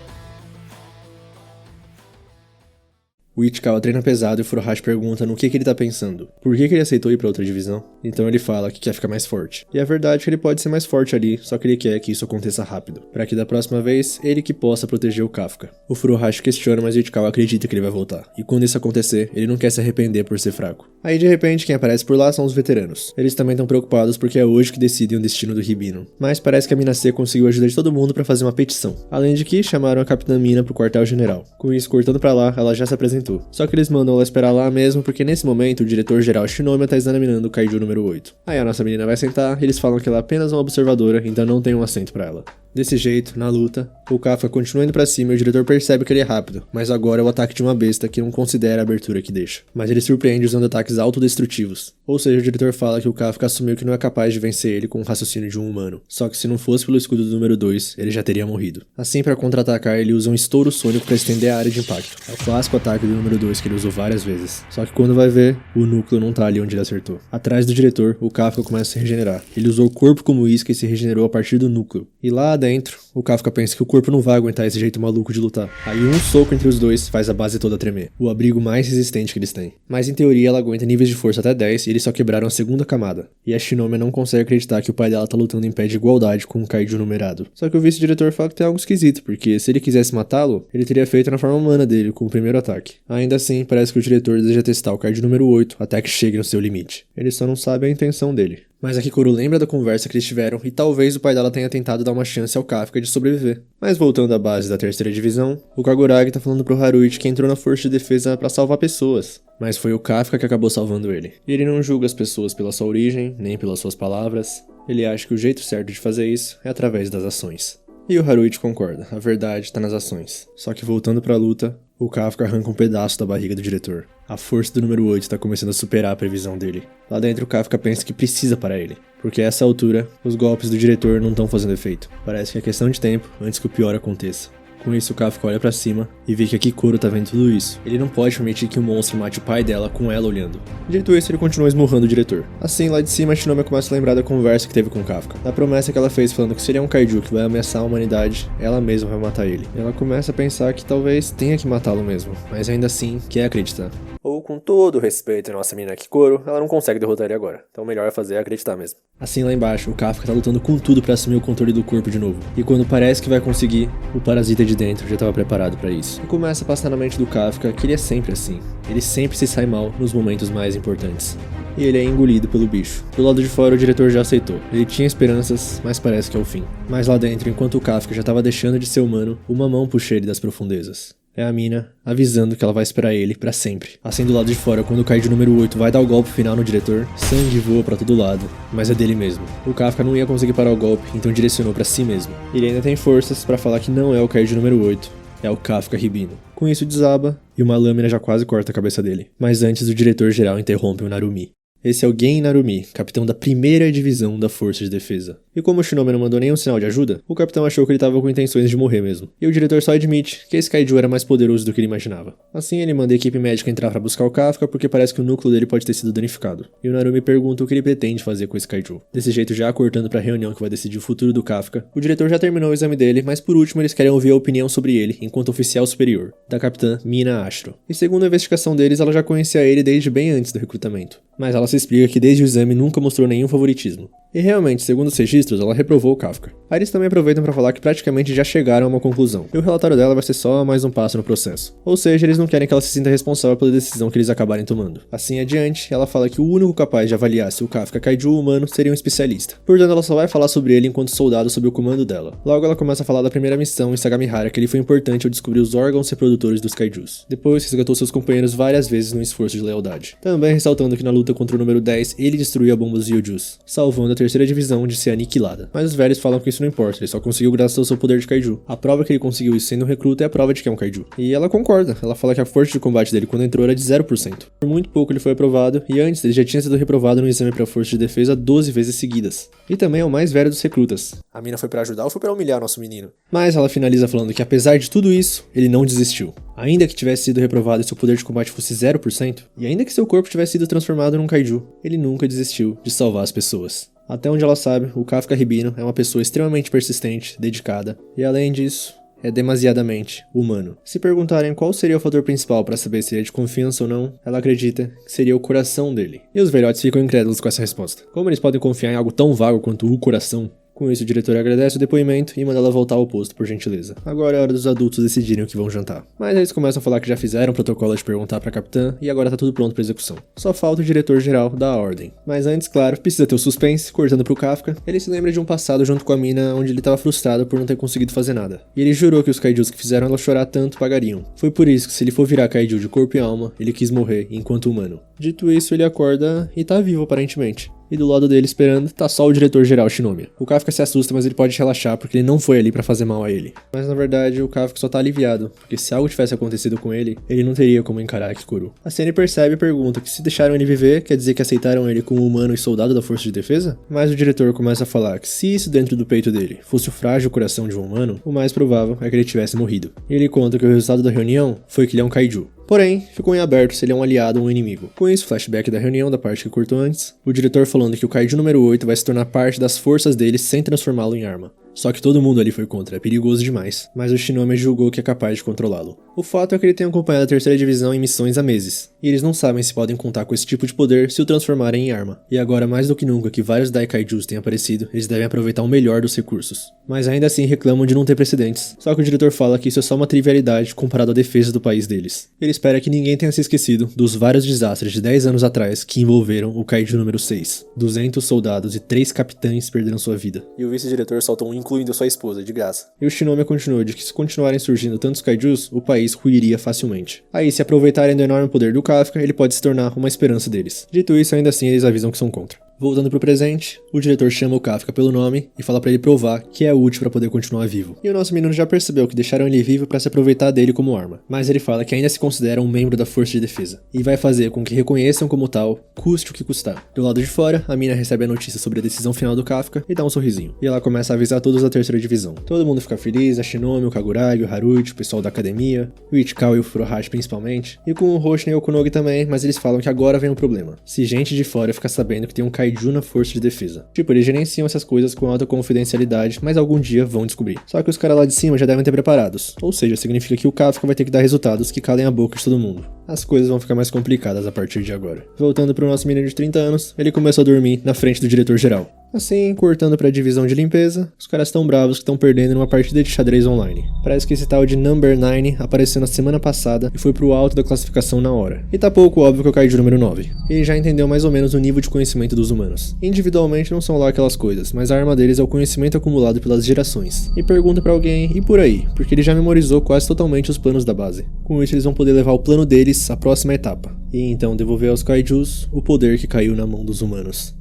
O Ichikawa treina pesado e o Furuhashi pergunta no que ele tá pensando. Por que ele aceitou ir pra outra divisão? Então ele fala que quer ficar mais forte. E a verdade é que ele pode ser mais forte ali, só que ele quer que isso aconteça rápido. Pra que da próxima vez, ele que possa proteger o Kafka. O Furuhashi questiona, mas o Ichikawa acredita que ele vai voltar. E quando isso acontecer, ele não quer se arrepender por ser fraco. Aí de repente, quem aparece por lá são os veteranos. Eles também estão preocupados porque é hoje que decidem o destino do Ribino. Mas parece que a Mina C conseguiu a ajuda de todo mundo pra fazer uma petição. Além de que chamaram a Capitã Mina pro quartel-general. Com isso, cortando pra lá, ela já se apresentou. Só que eles mandam ela esperar lá mesmo, porque nesse momento o diretor-geral Shinomiya tá examinando o Kaiju número 8. Aí a nossa menina vai sentar e eles falam que ela é apenas uma observadora, então não tem um assento pra ela. Desse jeito, na luta, o Kafka continua indo pra cima e o diretor percebe que ele é rápido, mas agora é o ataque de uma besta que não considera a abertura que deixa. Mas ele surpreende usando ataques autodestrutivos. Ou seja, o diretor fala que o Kafka assumiu que não é capaz de vencer ele com o raciocínio de um humano. Só que se não fosse pelo escudo do número 2, ele já teria morrido. Assim, pra contra-atacar, ele usa um estouro sônico pra estender a área de impacto. É o clássico ataque do número 2 que ele usou várias vezes. Só que quando vai ver, o núcleo não tá ali onde ele acertou. Atrás do diretor, o Kafka começa a se regenerar. Ele usou o corpo como isca e se regenerou a partir do núcleo. E lá dentro, o Kafka pensa que o corpo não vai aguentar esse jeito maluco de lutar. Aí um soco entre os dois faz a base toda tremer. O abrigo mais resistente que eles têm. Mas em teoria ela aguenta níveis de força até 10 e eles só quebraram a segunda camada. E a Shinomiya não consegue acreditar que o pai dela tá lutando em pé de igualdade com um Kaiju numerado. Só que o vice-diretor fala que tem algo esquisito, porque se ele quisesse matá-lo, ele teria feito na forma humana dele, com o primeiro ataque. Ainda assim, parece que o diretor deseja testar o Kaiju número 8 até que chegue no seu limite. Ele só não sabe a intenção dele. Mas a Kikuro lembra da conversa que eles tiveram e talvez o pai dela tenha tentado dar uma chance ao Kafka de sobreviver. Mas voltando à base da terceira divisão, o Kaguragi tá falando pro Haruichi que entrou na força de defesa pra salvar pessoas. Mas foi o Kafka que acabou salvando ele. E ele não julga as pessoas pela sua origem, nem pelas suas palavras. Ele acha que o jeito certo de fazer isso é através das ações. E o Haruichi concorda, a verdade tá nas ações. Só que voltando pra luta, o Kafka arranca um pedaço da barriga do diretor. A força do número 8 está começando a superar a previsão dele. Lá dentro o Kafka pensa que precisa parar ele, porque a essa altura, os golpes do diretor não estão fazendo efeito. Parece que é questão de tempo antes que o pior aconteça. Com isso, o Kafka olha pra cima e vê que a Kikuro tá vendo tudo isso. Ele não pode permitir que o monstro mate o pai dela com ela olhando. Dito isso, ele continua esmurrando o diretor. Assim, lá de cima, a Shinomiya começa a lembrar da conversa que teve com o Kafka. Da promessa que ela fez falando que se ele é um Kaiju que vai ameaçar a humanidade, ela mesma vai matar ele. Ela começa a pensar que talvez tenha que matá-lo mesmo, mas ainda assim quer acreditar. Ou
Então, com todo o respeito à nossa menina Kikoro, ela não consegue derrotar ele agora. Então, o melhor é fazer acreditar mesmo. Assim, lá embaixo, o Kafka tá lutando com tudo pra assumir o controle do corpo de novo. E quando parece que vai conseguir, o parasita de dentro já estava preparado pra isso. E começa a passar na mente do Kafka que ele é sempre assim. Ele sempre se sai mal nos momentos mais importantes. E ele é engolido pelo bicho. Do lado de fora, o diretor já aceitou. Ele tinha esperanças, mas parece que é o fim. Mas lá dentro, enquanto o Kafka já estava deixando de ser humano, uma mão puxa ele das profundezas. É a mina avisando que ela vai esperar ele pra sempre. Assim, do lado de fora, quando o Kaiju número 8 vai dar o golpe final no diretor, sangue voa pra todo lado, mas é dele mesmo. O Kafka não ia conseguir parar o golpe, então direcionou pra si mesmo. Ele ainda tem forças pra falar que não é o Kaiju número 8, é o Kafka Ribino. Com isso desaba, e uma lâmina já quase corta a cabeça dele. Mas antes, o diretor-geral interrompe o Narumi. Esse é o Gen Narumi, capitão da primeira divisão da Força de Defesa. E como o Shinobi não mandou nenhum sinal de ajuda, o capitão achou que ele estava com intenções de morrer mesmo. E o diretor só admite que esse Kaiju era mais poderoso do que ele imaginava. Assim, ele manda a equipe médica entrar para buscar o Kafka porque parece que o núcleo dele pode ter sido danificado. E o Narumi pergunta o que ele pretende fazer com esse Kaiju. Desse jeito, já cortando para a reunião que vai decidir o futuro do Kafka, o diretor já terminou o exame dele, mas por último eles querem ouvir a opinião sobre ele, enquanto oficial superior, da capitã Mina Ashro. E segundo a investigação deles, ela já conhecia ele desde bem antes do recrutamento. Mas ela se explica que desde o exame nunca mostrou nenhum favoritismo. E realmente, segundo os registros, ela reprovou o Kafka. Aí eles também aproveitam para falar que praticamente já chegaram a uma conclusão, e o relatório dela vai ser só mais um passo no processo. Ou seja, eles não querem que ela se sinta responsável pela decisão que eles acabarem tomando. Assim adiante, ela fala que o único capaz de avaliar se o Kafka Kaiju humano seria um especialista. Portanto, ela só vai falar sobre ele enquanto soldado sob o comando dela. Logo, ela começa a falar da primeira missão em Sagamihara, que ele foi importante ao descobrir os órgãos reprodutores dos Kaijus. Depois, resgatou seus companheiros várias vezes num esforço de lealdade. Também ressaltando que na luta contra o número 10, ele destruiu a bomba dos Ryujus, salvando a terceira divisão de ser aniquilada. Mas os velhos falam que isso não importa, ele só conseguiu graças ao seu poder de Kaiju. A prova que ele conseguiu isso sendo um recruta é a prova de que é um Kaiju. E ela concorda, ela fala que a força de combate dele quando entrou era de 0%. Por muito pouco ele foi aprovado, e antes ele já tinha sido reprovado no exame para força de defesa 12 vezes seguidas. E também é o mais velho dos recrutas. A mina foi pra ajudar ou foi pra humilhar nosso menino? Mas ela finaliza falando que apesar de tudo isso, ele não desistiu. Ainda que tivesse sido reprovado e seu poder de combate fosse 0%, e ainda que seu corpo tivesse sido transformado num Kaiju, ele nunca desistiu de salvar as pessoas. Até onde ela sabe, o Kafka Ribino é uma pessoa extremamente persistente, dedicada, e além disso, é demasiadamente humano. Se perguntarem qual seria o fator principal para saber se ele é de confiança ou não, ela acredita que seria o coração dele. E os velhotes ficam incrédulos com essa resposta. Como eles podem confiar em algo tão vago quanto o coração? Com isso, o diretor agradece o depoimento e manda ela voltar ao posto, por gentileza. Agora é hora dos adultos decidirem o que vão jantar. Mas eles começam a falar que já fizeram o protocolo de perguntar pra capitã e agora tá tudo pronto pra execução. Só falta o diretor-geral dar a ordem. Mas antes, claro, precisa ter o suspense, cortando pro Kafka. Ele se lembra de um passado junto com a mina onde ele tava frustrado por não ter conseguido fazer nada. E ele jurou que os kaijus que fizeram ela chorar tanto pagariam. Foi por isso que se ele for virar kaiju de corpo e alma, ele quis morrer enquanto humano. Dito isso, ele acorda e tá vivo aparentemente. E do lado dele esperando, tá só o diretor-geral Shinomiya. O Kafka se assusta, mas ele pode relaxar porque ele não foi ali pra fazer mal a ele. Mas na verdade, o Kafka só tá aliviado, porque se algo tivesse acontecido com ele, ele não teria como encarar a Kikoro. Assim ele percebe e pergunta que se deixaram ele viver, quer dizer que aceitaram ele como humano e soldado da força de defesa? Mas o diretor começa a falar que se isso dentro do peito dele fosse o frágil coração de um humano, o mais provável é que ele tivesse morrido. E ele conta que o resultado da reunião foi que ele é um Kaiju. Porém, ficou em aberto se ele é um aliado ou um inimigo. Com isso, flashback da reunião da parte que cortou antes, o diretor falando que o Kaiju número 8 vai se tornar parte das forças dele sem transformá-lo em arma. Só que todo mundo ali foi contra, é perigoso demais, mas o Shinomiya julgou que é capaz de controlá-lo. O fato é que ele tem acompanhado a terceira divisão em missões há meses, e eles não sabem se podem contar com esse tipo de poder se o transformarem em arma. E agora, mais do que nunca que vários Daikaijus têm aparecido, eles devem aproveitar o melhor dos recursos. Mas ainda assim reclamam de não ter precedentes, só que o diretor fala que isso é só uma trivialidade comparado à defesa do país deles. Ele espera que ninguém tenha se esquecido dos vários desastres de 10 anos atrás que envolveram o Kaiju número 6. 200 soldados e 3 capitães perderam sua vida. E o vice-diretor solta incluindo sua esposa, de graça. E o Shinomiya continua de que se continuarem surgindo tantos kaijus, o país ruiria facilmente. Aí, se aproveitarem do enorme poder do Kafka, ele pode se tornar uma esperança deles. Dito isso, ainda assim, eles avisam que são contra. Voltando pro presente, o diretor chama o Kafka pelo nome e fala pra ele provar que é útil pra poder continuar vivo. E o nosso menino já percebeu que deixaram ele vivo pra se aproveitar dele como arma, mas ele fala que ainda se considera um membro da força de defesa, e vai fazer com que reconheçam como tal, custe o que custar. Do lado de fora, a mina recebe a notícia sobre a decisão final do Kafka e dá um sorrisinho, e ela começa a avisar todos da terceira divisão. Todo mundo fica feliz, a Shinomi, o Kaguragi, o Haruichi, o pessoal da academia, o Ichikawa e o Furuhashi principalmente, e com o Hoshin e o Okunogi também, mas eles falam que agora vem um problema. Se gente de fora ficar sabendo que tem um kaiju
kaiju na força de defesa. Tipo, eles gerenciam essas coisas com alta confidencialidade, mas algum dia vão descobrir. Só que os caras lá de cima já devem ter preparados. Ou seja, significa que o Kafka vai ter que dar resultados que calem a boca de todo mundo. As coisas vão ficar mais complicadas a partir de agora. Voltando pro nosso menino de 30 anos, ele começou a dormir na frente do diretor-geral. Assim, cortando pra divisão de limpeza, os caras tão bravos que estão perdendo numa partida de xadrez online. Parece que esse tal de Number 9 apareceu na semana passada e foi pro alto da classificação na hora. E tá pouco óbvio que é o Kaiju número 9. Ele já entendeu mais ou menos o nível de conhecimento dos humanos. Individualmente não são lá aquelas coisas, mas a arma deles é o conhecimento acumulado pelas gerações. E pergunta pra alguém, e por aí? Porque ele já memorizou quase totalmente os planos da base. Com isso eles vão poder levar o plano deles à próxima etapa. E então devolver aos Kaijus o poder que caiu na mão dos humanos.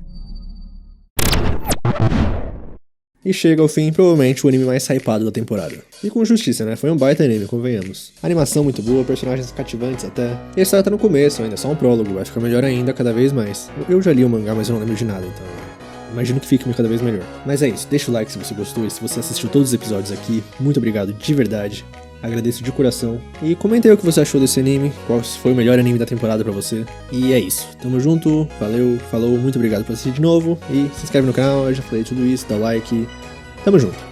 E chega ao fim, provavelmente, o anime mais hypado da temporada. E com justiça, né? Foi um baita anime, convenhamos. Animação muito boa, personagens cativantes até. E a história tá no começo ainda, só um prólogo, vai ficar melhor ainda cada vez mais. Eu já li o mangá, mas eu não lembro de nada, então imagino que fique cada vez melhor. Mas é isso, deixa o like se você gostou e se você assistiu todos os episódios aqui. Muito obrigado de verdade. Agradeço de coração. E comenta aí o que você achou desse anime, qual foi o melhor anime da temporada pra você. E é isso. Tamo junto, valeu, falou, muito obrigado por assistir de novo. E se inscreve no canal, eu já falei tudo isso, dá like. Tamo junto.